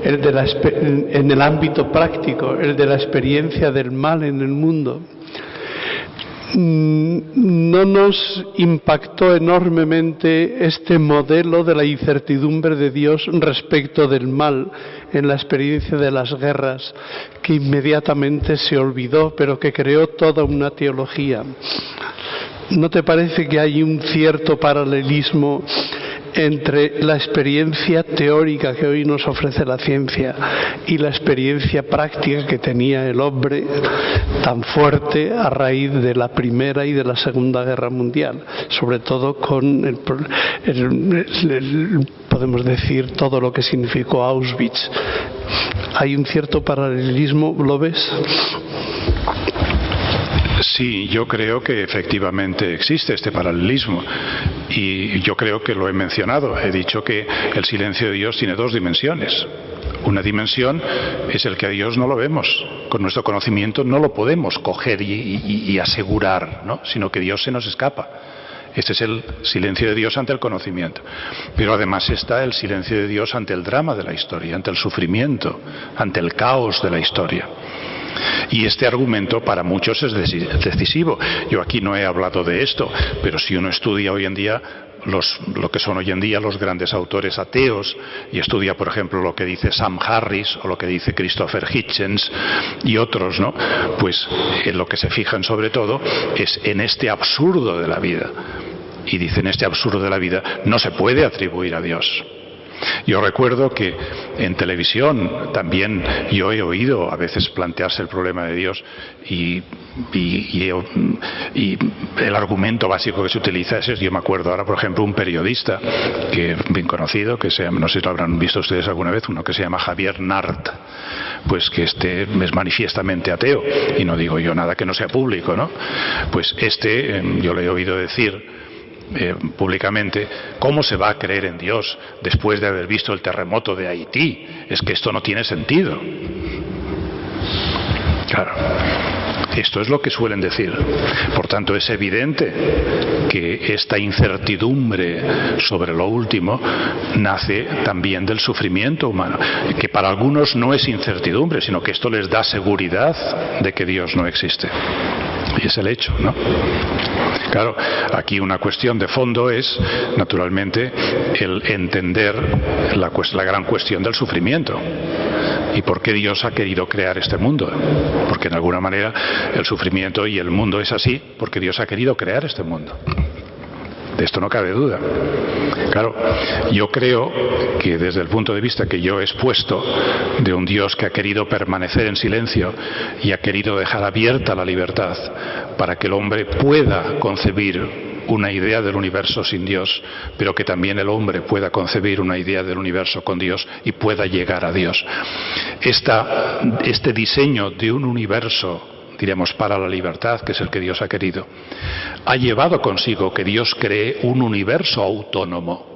en el ámbito práctico, el de la experiencia del mal en el mundo. No nos impactó enormemente este modelo de la incertidumbre de Dios respecto del mal en la experiencia de las guerras, que inmediatamente se olvidó, pero que creó toda una teología. ¿No te parece que hay un cierto paralelismo entre la experiencia teórica que hoy nos ofrece la ciencia y la experiencia práctica que tenía el hombre tan fuerte a raíz de la Primera y de la Segunda Guerra Mundial, sobre todo con podemos decir todo lo que significó Auschwitz? ¿Hay un cierto paralelismo, lo ves? Sí, yo creo que efectivamente existe este paralelismo y yo creo que lo he mencionado. He dicho que el silencio de Dios tiene dos dimensiones. Una dimensión es el que a Dios no lo vemos. Con nuestro conocimiento no lo podemos coger y asegurar, ¿no? Sino que Dios se nos escapa. Este es el silencio de Dios ante el conocimiento. Pero además está el silencio de Dios ante el drama de la historia, ante el sufrimiento, ante el caos de la historia. Y este argumento para muchos es decisivo. Yo aquí no he hablado de esto, pero si uno estudia hoy en día lo que son hoy en día los grandes autores ateos y estudia, por ejemplo, lo que dice Sam Harris o lo que dice Christopher Hitchens y otros, ¿no? Pues en lo que se fijan sobre todo es en este absurdo de la vida. Y dicen, este absurdo de la vida no se puede atribuir a Dios. Yo recuerdo que en televisión también yo he oído a veces plantearse el problema de Dios y el argumento básico que se utiliza es, yo me acuerdo ahora, por ejemplo, un periodista que bien conocido, que se llama, no sé si lo habrán visto ustedes alguna vez, uno que se llama Javier Nart, pues que es manifiestamente ateo, y no digo yo nada que no sea público, ¿no? Pues yo le he oído decir públicamente, ¿cómo se va a creer en Dios después de haber visto el terremoto de Haití? Es que esto no tiene sentido. Claro, esto es lo que suelen decir. Por tanto, es evidente que esta incertidumbre sobre lo último nace también del sufrimiento humano, que para algunos no es incertidumbre, sino que esto les da seguridad de que Dios no existe. Y es el hecho, ¿no? Claro, aquí una cuestión de fondo es, naturalmente, el entender la gran cuestión del sufrimiento. ¿Y por qué Dios ha querido crear este mundo? Porque de alguna manera el sufrimiento y el mundo es así porque Dios ha querido crear este mundo. De esto no cabe duda. Claro, yo creo que desde el punto de vista que yo he expuesto de un Dios que ha querido permanecer en silencio y ha querido dejar abierta la libertad para que el hombre pueda concebir una idea del universo sin Dios, pero que también el hombre pueda concebir una idea del universo con Dios y pueda llegar a Dios. Este diseño de un universo, diríamos, para la libertad, que es el que Dios ha querido, ha llevado consigo que Dios cree un universo autónomo.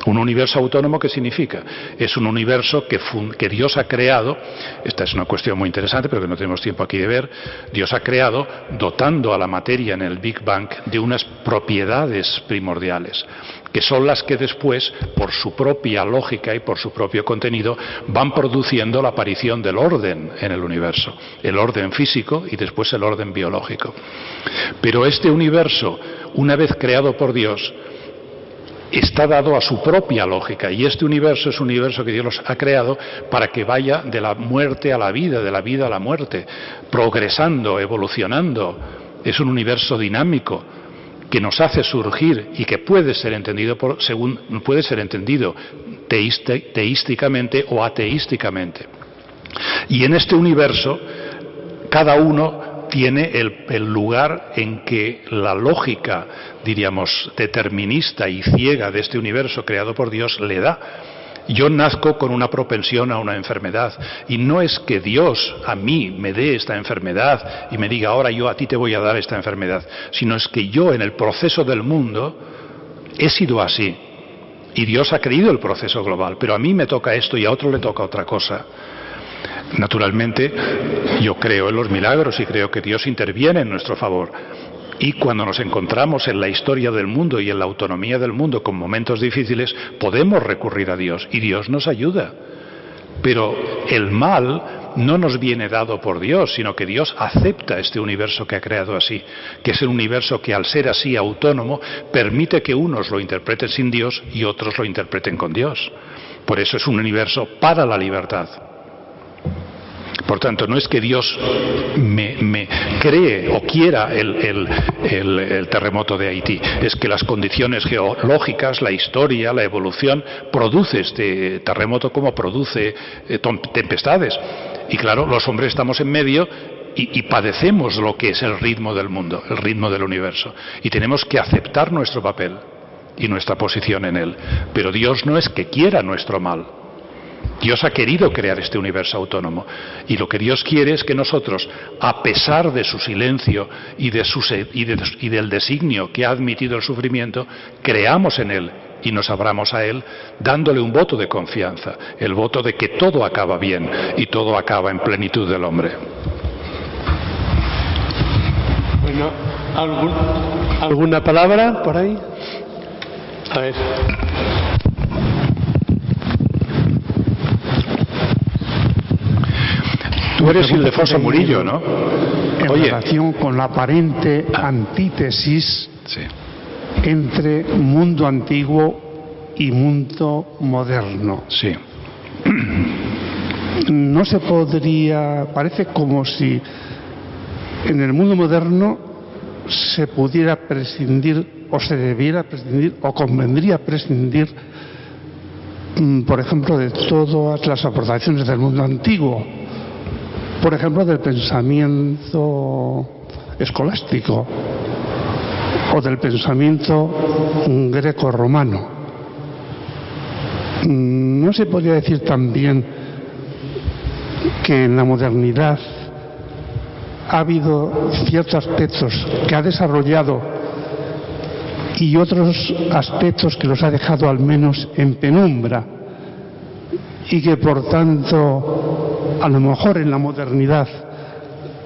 Un universo autónomo, ¿qué significa? Es un universo que Dios ha creado. Esta es una cuestión muy interesante, pero que no tenemos tiempo aquí de ver. Dios ha creado dotando a la materia en el Big Bang de unas propiedades primordiales, que son las que después, por su propia lógica y por su propio contenido, van produciendo la aparición del orden en el universo. El orden físico y después el orden biológico. Pero este universo, una vez creado por Dios, está dado a su propia lógica, y este universo es un universo que Dios ha creado para que vaya de la muerte a la vida, de la vida a la muerte, progresando, evolucionando. Es un universo dinámico que nos hace surgir y que puede ser entendido teísticamente o ateísticamente. Y en este universo, cada uno tiene el lugar en que la lógica, diríamos, determinista y ciega de este universo creado por Dios le da. Yo nazco con una propensión a una enfermedad, y no es que Dios a mí me dé esta enfermedad y me diga ahora yo a ti te voy a dar esta enfermedad, sino es que yo en el proceso del mundo he sido así, y Dios ha creído el proceso global, pero a mí me toca esto y a otro le toca otra cosa. Naturalmente, yo creo en los milagros y creo que Dios interviene en nuestro favor. Y cuando nos encontramos en la historia del mundo y en la autonomía del mundo con momentos difíciles, podemos recurrir a Dios y Dios nos ayuda. Pero el mal no nos viene dado por Dios, sino que Dios acepta este universo que ha creado así, que es el universo que, al ser así autónomo, permite que unos lo interpreten sin Dios y otros lo interpreten con Dios. Por eso es un universo para la libertad. Por tanto, no es que Dios me cree o quiera el terremoto de Haití, es que las condiciones geológicas, la historia, la evolución, produce este terremoto como produce tempestades. Y claro, los hombres estamos en medio y padecemos lo que es el ritmo del mundo, el ritmo del universo. Y tenemos que aceptar nuestro papel y nuestra posición en él. Pero Dios no es que quiera nuestro mal. Dios ha querido crear este universo autónomo, y lo que Dios quiere es que nosotros, a pesar de su silencio y del designio que ha admitido el sufrimiento, creamos en él y nos abramos a él, dándole un voto de confianza, el voto de que todo acaba bien y todo acaba en plenitud del hombre. Bueno, ¿alguna palabra por ahí? A ver. Tú eres Ildefonso Murillo, ¿no? En relación con la aparente antítesis entre mundo antiguo y mundo moderno. Sí. No se podría, parece como si en el mundo moderno se pudiera prescindir, o se debiera prescindir, o convendría prescindir, por ejemplo, de todas las aportaciones del mundo antiguo. Por ejemplo, del pensamiento escolástico o del pensamiento greco-romano. ¿No se podría decir también que en la modernidad ha habido ciertos aspectos que ha desarrollado y otros aspectos que los ha dejado al menos en penumbra, y que por tanto a lo mejor en la modernidad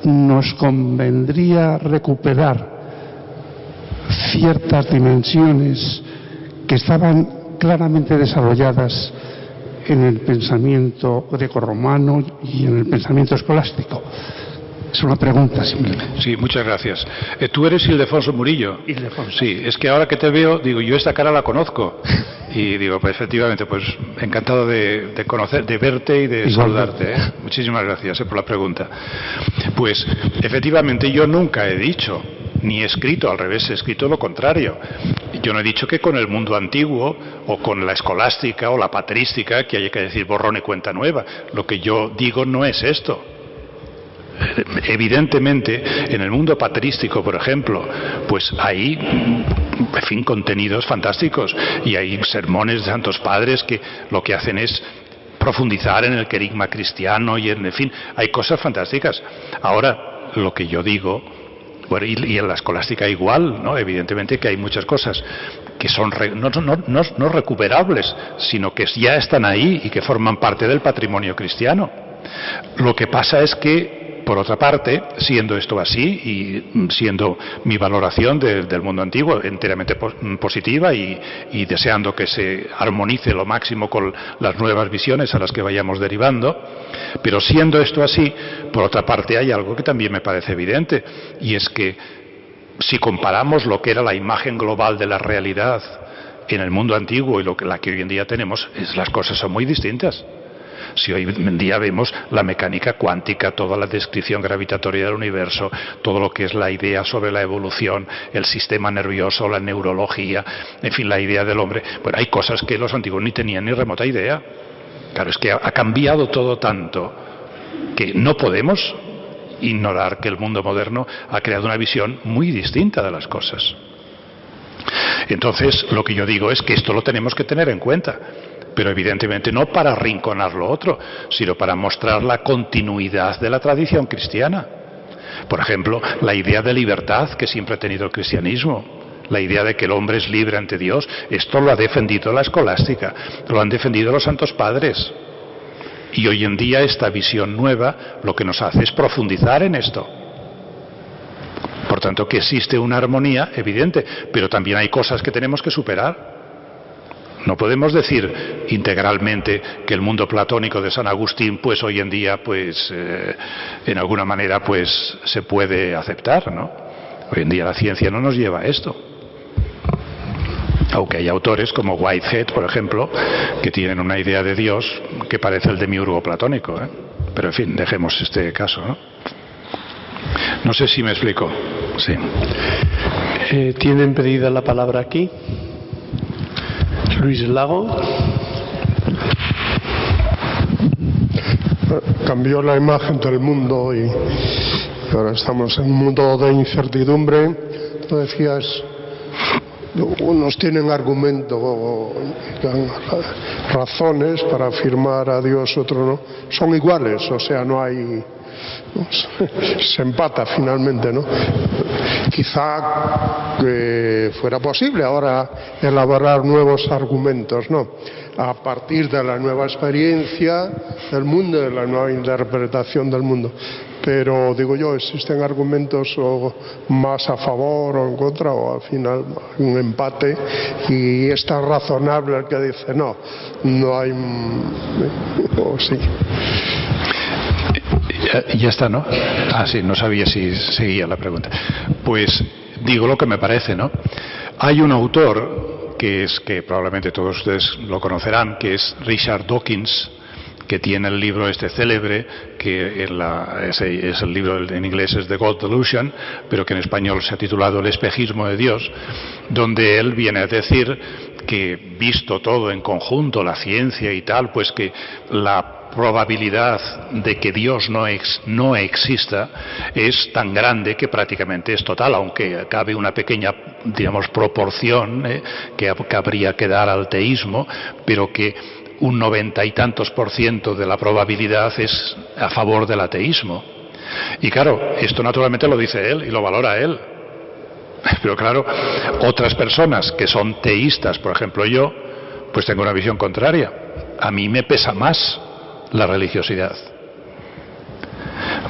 nos convendría recuperar ciertas dimensiones que estaban claramente desarrolladas en el pensamiento grecorromano y en el pensamiento escolástico? Es una pregunta simplemente. Sí, muchas gracias. Tú eres Ildefonso Murillo. Ildefonso. Sí, es que ahora que te veo, digo, yo esta cara la conozco. Y digo, pues efectivamente, pues encantado de conocer, de verte y de saludarte. Muchísimas gracias por la pregunta. Pues efectivamente yo nunca he dicho, ni he escrito, al revés, he escrito lo contrario, Yo no he dicho que con el mundo antiguo o con la escolástica o la patrística que haya que decir borrón y cuenta nueva. Lo que yo digo no es esto. Evidentemente, en el mundo patrístico, por ejemplo, pues hay, en fin, contenidos fantásticos y hay sermones de santos padres que lo que hacen es profundizar en el querigma cristiano y en fin, hay cosas fantásticas. Ahora, lo que yo digo, bueno, y en la escolástica igual, ¿no? Evidentemente que hay muchas cosas que son no recuperables, sino que ya están ahí y que forman parte del patrimonio cristiano. Lo que pasa es que, por otra parte, siendo esto así y siendo mi valoración del mundo antiguo enteramente positiva y deseando que se armonice lo máximo con las nuevas visiones a las que vayamos derivando, pero siendo esto así, por otra parte hay algo que también me parece evidente, y es que si comparamos lo que era la imagen global de la realidad en el mundo antiguo y la que hoy en día tenemos, las cosas son muy distintas. Si hoy en día vemos la mecánica cuántica, toda la descripción gravitatoria del universo, todo lo que es la idea sobre la evolución, el sistema nervioso, la neurología, en fin, la idea del hombre, bueno, hay cosas que los antiguos ni tenían ni remota idea. Claro, es que ha cambiado todo tanto que no podemos ignorar que el mundo moderno ha creado una visión muy distinta de las cosas. Entonces, lo que yo digo es que esto lo tenemos que tener en cuenta, pero evidentemente no para arrinconar lo otro, sino para mostrar la continuidad de la tradición cristiana. Por ejemplo, la idea de libertad que siempre ha tenido el cristianismo, la idea de que el hombre es libre ante Dios, esto lo ha defendido la escolástica, lo han defendido los santos padres. Y hoy en día esta visión nueva lo que nos hace es profundizar en esto. Por tanto, que existe una armonía evidente, pero también hay cosas que tenemos que superar. No podemos decir integralmente que el mundo platónico de San Agustín, pues hoy en día, pues en alguna manera, pues se puede aceptar, ¿no? Hoy en día la ciencia no nos lleva a esto. Aunque hay autores como Whitehead, por ejemplo, que tienen una idea de Dios que parece el demiurgo platónico, ¿eh? Pero en fin, dejemos este caso, ¿no? No sé si me explico. Sí. ¿Tienen pedida la palabra aquí? Luis Lago. Cambió la imagen del mundo y ahora estamos en un mundo de incertidumbre. Tú decías, unos tienen argumentos, razones para afirmar a Dios, otros no. Son iguales, o sea, no hay... se empata finalmente, ¿no? Quizá fuera posible ahora elaborar nuevos argumentos, ¿no? A partir de la nueva experiencia del mundo, de la nueva interpretación del mundo. Pero, digo yo, existen argumentos más a favor o en contra, o al final un empate, y es tan razonable el que dice, no hay... o sí. Ya está, ¿no? Ah, sí, no sabía si seguía la pregunta. Pues digo lo que me parece, ¿no? Hay un autor que probablemente todos ustedes lo conocerán, que es Richard Dawkins, que tiene el libro este célebre, que es el libro en inglés es The God Delusion, pero que en español se ha titulado El espejismo de Dios, donde él viene a decir que, visto todo en conjunto, la ciencia y tal, pues que la probabilidad de que Dios no exista es tan grande que prácticamente es total, aunque cabe una pequeña, digamos, proporción que habría que dar al teísmo, pero que un 90 y tantos % de la probabilidad es a favor del ateísmo. Y claro, esto naturalmente lo dice él y lo valora él. Pero claro, otras personas que son teístas, por ejemplo yo, pues tengo una visión contraria. A mí me pesa más la religiosidad.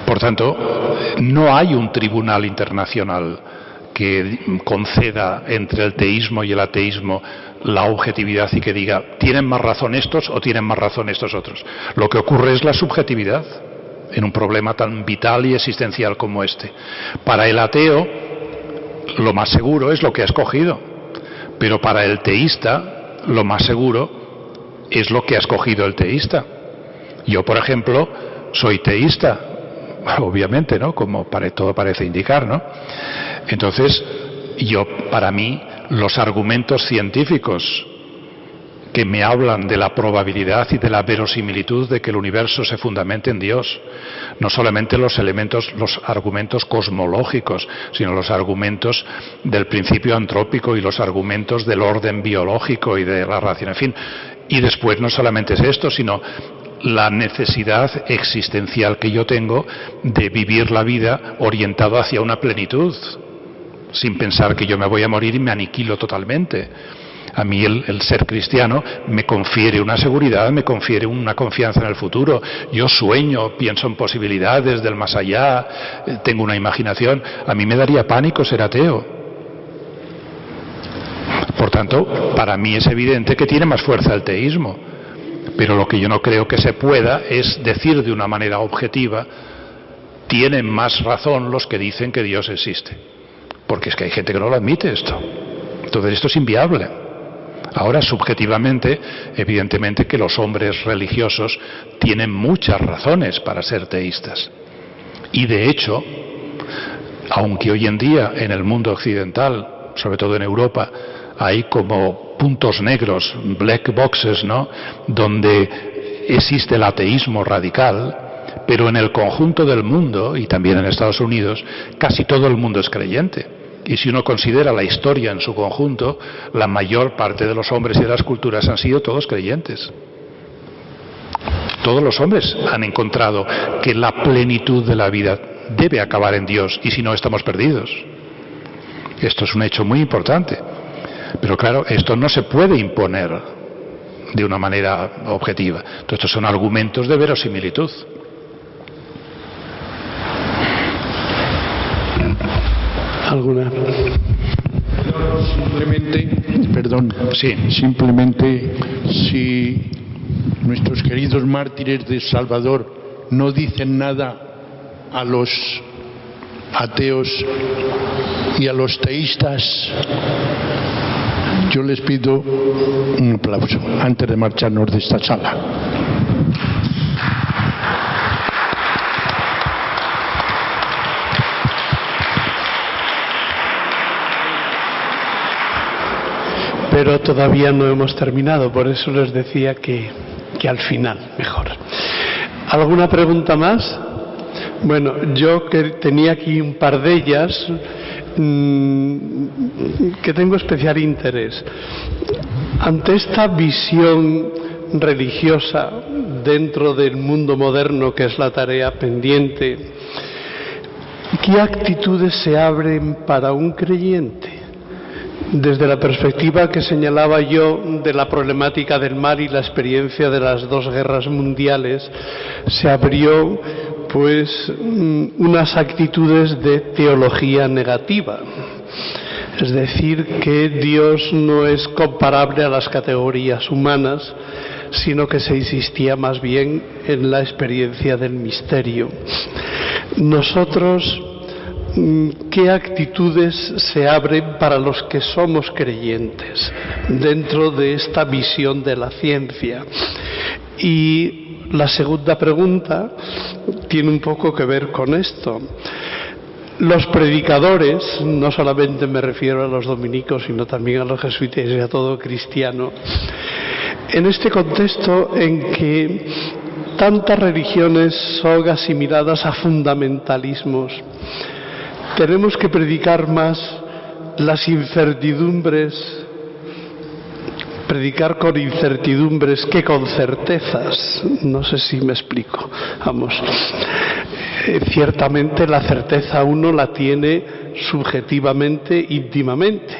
Por tanto, no hay un tribunal internacional que conceda entre el teísmo y el ateísmo la objetividad y que diga, ¿tienen más razón estos o tienen más razón estos otros? Lo que ocurre es la subjetividad en un problema tan vital y existencial como este. Para el ateo, lo más seguro es lo que ha escogido, pero para el teísta, lo más seguro es lo que ha escogido el teísta. Yo, por ejemplo, soy teísta, obviamente, ¿no? Como todo parece indicar, ¿no? Entonces, para mí, los argumentos científicos que me hablan de la probabilidad y de la verosimilitud de que el universo se fundamente en Dios, no solamente los argumentos cosmológicos, sino los argumentos del principio antrópico y los argumentos del orden biológico y de la relación, en fin. Y después no solamente es esto, sino la necesidad existencial que yo tengo de vivir la vida orientado hacia una plenitud, sin pensar que yo me voy a morir y me aniquilo totalmente. A mí el ser cristiano me confiere una seguridad, me confiere una confianza en el futuro. Yo sueño, pienso en posibilidades del más allá, tengo una imaginación. A mí me daría pánico ser ateo. Por tanto, para mí es evidente que tiene más fuerza el teísmo. Pero lo que yo no creo que se pueda es decir de una manera objetiva, tienen más razón los que dicen que Dios existe. Porque es que hay gente que no lo admite esto. Entonces esto es inviable. Ahora, subjetivamente, evidentemente que los hombres religiosos tienen muchas razones para ser teístas. Y de hecho, aunque hoy en día en el mundo occidental, sobre todo en Europa, hay como puntos negros, black boxes, ¿no?, donde existe el ateísmo radical, pero en el conjunto del mundo, y también en Estados Unidos, casi todo el mundo es creyente. Y si uno considera la historia en su conjunto, la mayor parte de los hombres y de las culturas han sido todos creyentes. Todos los hombres han encontrado que la plenitud de la vida debe acabar en Dios, y si no, estamos perdidos. Esto es un hecho muy importante. Pero claro, esto no se puede imponer de una manera objetiva. Entonces, estos son argumentos de verosimilitud. ¿Alguna? Simplemente, si nuestros queridos mártires de Salvador no dicen nada a los ateos y a los teístas, yo les pido un aplauso antes de marcharnos de esta sala. Pero todavía no hemos terminado, por eso les decía que al final, mejor. ¿Alguna pregunta más? Bueno, yo que tenía aquí un par de ellas que tengo especial interés. Ante esta visión religiosa dentro del mundo moderno, que es la tarea pendiente, ¿qué actitudes se abren para un creyente? Desde la perspectiva que señalaba yo de la problemática del mar y la experiencia de las dos guerras mundiales, se abrió pues unas actitudes de teología negativa. Es decir, que Dios no es comparable a las categorías humanas, sino que se insistía más bien en la experiencia del misterio. Nosotros, ¿qué actitudes se abren para los que somos creyentes dentro de esta visión de la ciencia? Y la segunda pregunta tiene un poco que ver con esto. Los predicadores, no solamente me refiero a los dominicos, sino también a los jesuitas y a todo cristiano, en este contexto en que tantas religiones son asimiladas a fundamentalismos, tenemos que predicar más las incertidumbres, predicar con incertidumbres que con certezas. No sé si me explico. Vamos, ciertamente la certeza uno la tiene subjetivamente, íntimamente,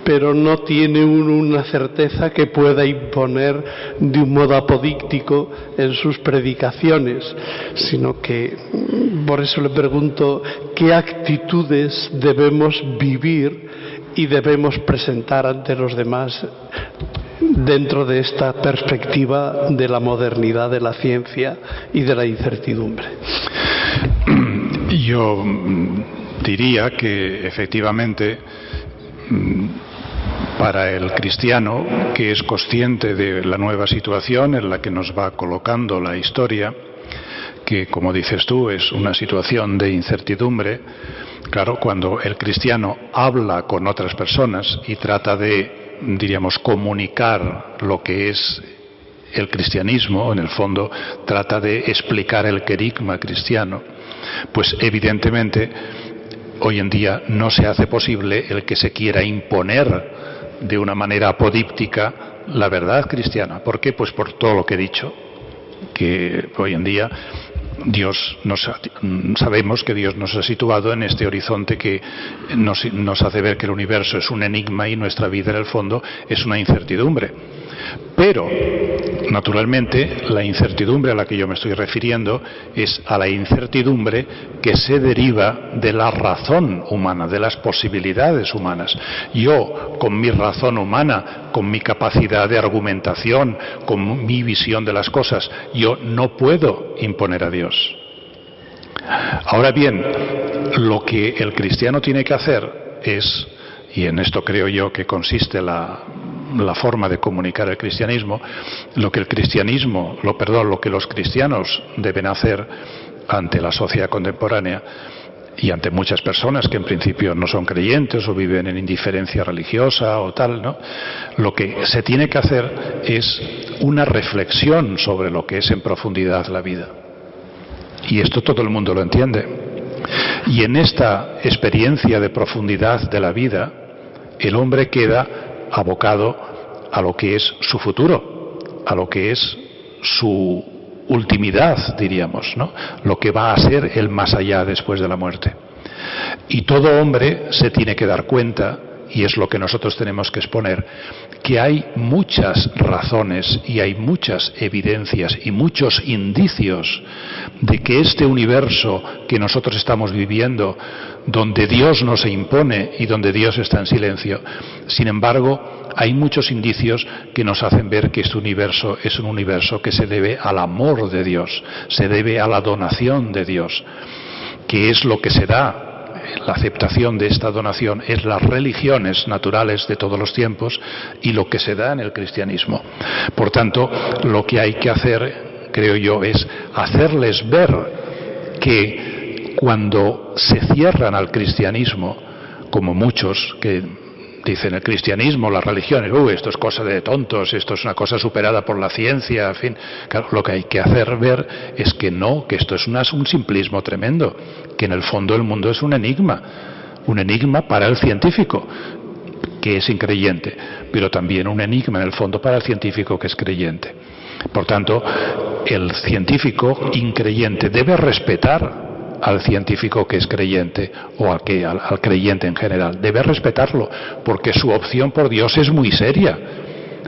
pero no tiene uno una certeza que pueda imponer de un modo apodíctico en sus predicaciones, sino que, por eso le pregunto, ¿qué actitudes debemos vivir y debemos presentar ante los demás dentro de esta perspectiva de la modernidad de la ciencia y de la incertidumbre? Yo diría que efectivamente, para el cristiano que es consciente de la nueva situación en la que nos va colocando la historia, que, como dices tú, es una situación de incertidumbre. Claro, cuando el cristiano habla con otras personas y trata de, diríamos, comunicar lo que es el cristianismo, en el fondo trata de explicar el querigma cristiano, pues evidentemente hoy en día no se hace posible el que se quiera imponer de una manera apodíptica la verdad cristiana. ¿Por qué? Pues por todo lo que he dicho, que hoy en día sabemos que Dios nos ha situado en este horizonte que nos hace ver que el universo es un enigma y nuestra vida en el fondo es una incertidumbre. Pero, naturalmente, la incertidumbre a la que yo me estoy refiriendo es a la incertidumbre que se deriva de la razón humana, de las posibilidades humanas. Yo, con mi razón humana, con mi capacidad de argumentación, con mi visión de las cosas, yo no puedo imponer a Dios. Ahora bien, lo que el cristiano tiene que hacer es, y en esto creo yo que consiste la forma de comunicar el cristianismo, lo que los cristianos deben hacer ante la sociedad contemporánea y ante muchas personas que en principio no son creyentes o viven en indiferencia religiosa o tal, ¿no? Lo que se tiene que hacer es una reflexión sobre lo que es en profundidad la vida. Y esto todo el mundo lo entiende. Y en esta experiencia de profundidad de la vida, el hombre queda abocado a lo que es su futuro, a lo que es su ultimidad, diríamos, ¿no? Lo que va a ser el más allá después de la muerte. Y todo hombre se tiene que dar cuenta, y es lo que nosotros tenemos que exponer, que hay muchas razones y hay muchas evidencias y muchos indicios de que este universo que nosotros estamos viviendo, donde Dios no se impone y donde Dios está en silencio, sin embargo, hay muchos indicios que nos hacen ver que este universo es un universo que se debe al amor de Dios, se debe a la donación de Dios, que es lo que se da. La aceptación de esta donación es las religiones naturales de todos los tiempos y lo que se da en el cristianismo. Por tanto, lo que hay que hacer, creo yo, es hacerles ver que cuando se cierran al cristianismo, como muchos que dicen el cristianismo, las religiones, esto es cosa de tontos, esto es una cosa superada por la ciencia, en fin. Claro, lo que hay que hacer ver es que no, que esto es un simplismo tremendo, que en el fondo el mundo es un enigma para el científico, que es increyente, pero también un enigma en el fondo para el científico que es creyente. Por tanto, el científico increyente debe respetar al científico que es creyente o al creyente en general. Debe respetarlo porque su opción por Dios es muy seria,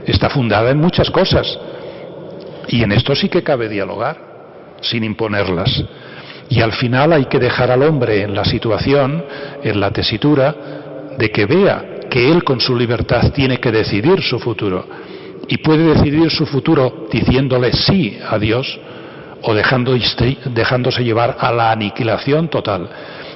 está fundada en muchas cosas y en esto sí que cabe dialogar sin imponerlas. Y al final hay que dejar al hombre en la situación, en la tesitura de que vea que él con su libertad tiene que decidir su futuro y puede decidir su futuro diciéndole sí a Dios o dejándose llevar a la aniquilación total,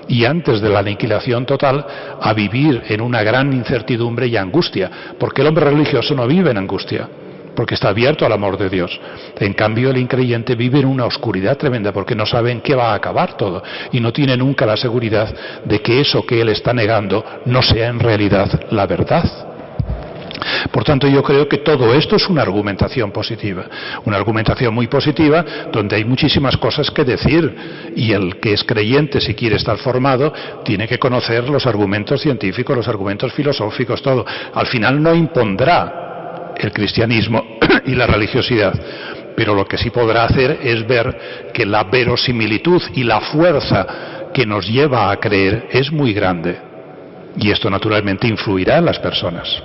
y antes de la aniquilación total a vivir en una gran incertidumbre y angustia, porque el hombre religioso no vive en angustia, porque está abierto al amor de Dios. En cambio el increyente vive en una oscuridad tremenda, porque no sabe en qué va a acabar todo, y no tiene nunca la seguridad de que eso que él está negando no sea en realidad la verdad. Por tanto, yo creo que todo esto es una argumentación positiva, una argumentación muy positiva, donde hay muchísimas cosas que decir, y el que es creyente, si quiere estar formado, tiene que conocer los argumentos científicos, los argumentos filosóficos, todo. Al final no impondrá el cristianismo y la religiosidad, pero lo que sí podrá hacer es ver que la verosimilitud y la fuerza que nos lleva a creer es muy grande, y esto naturalmente influirá en las personas.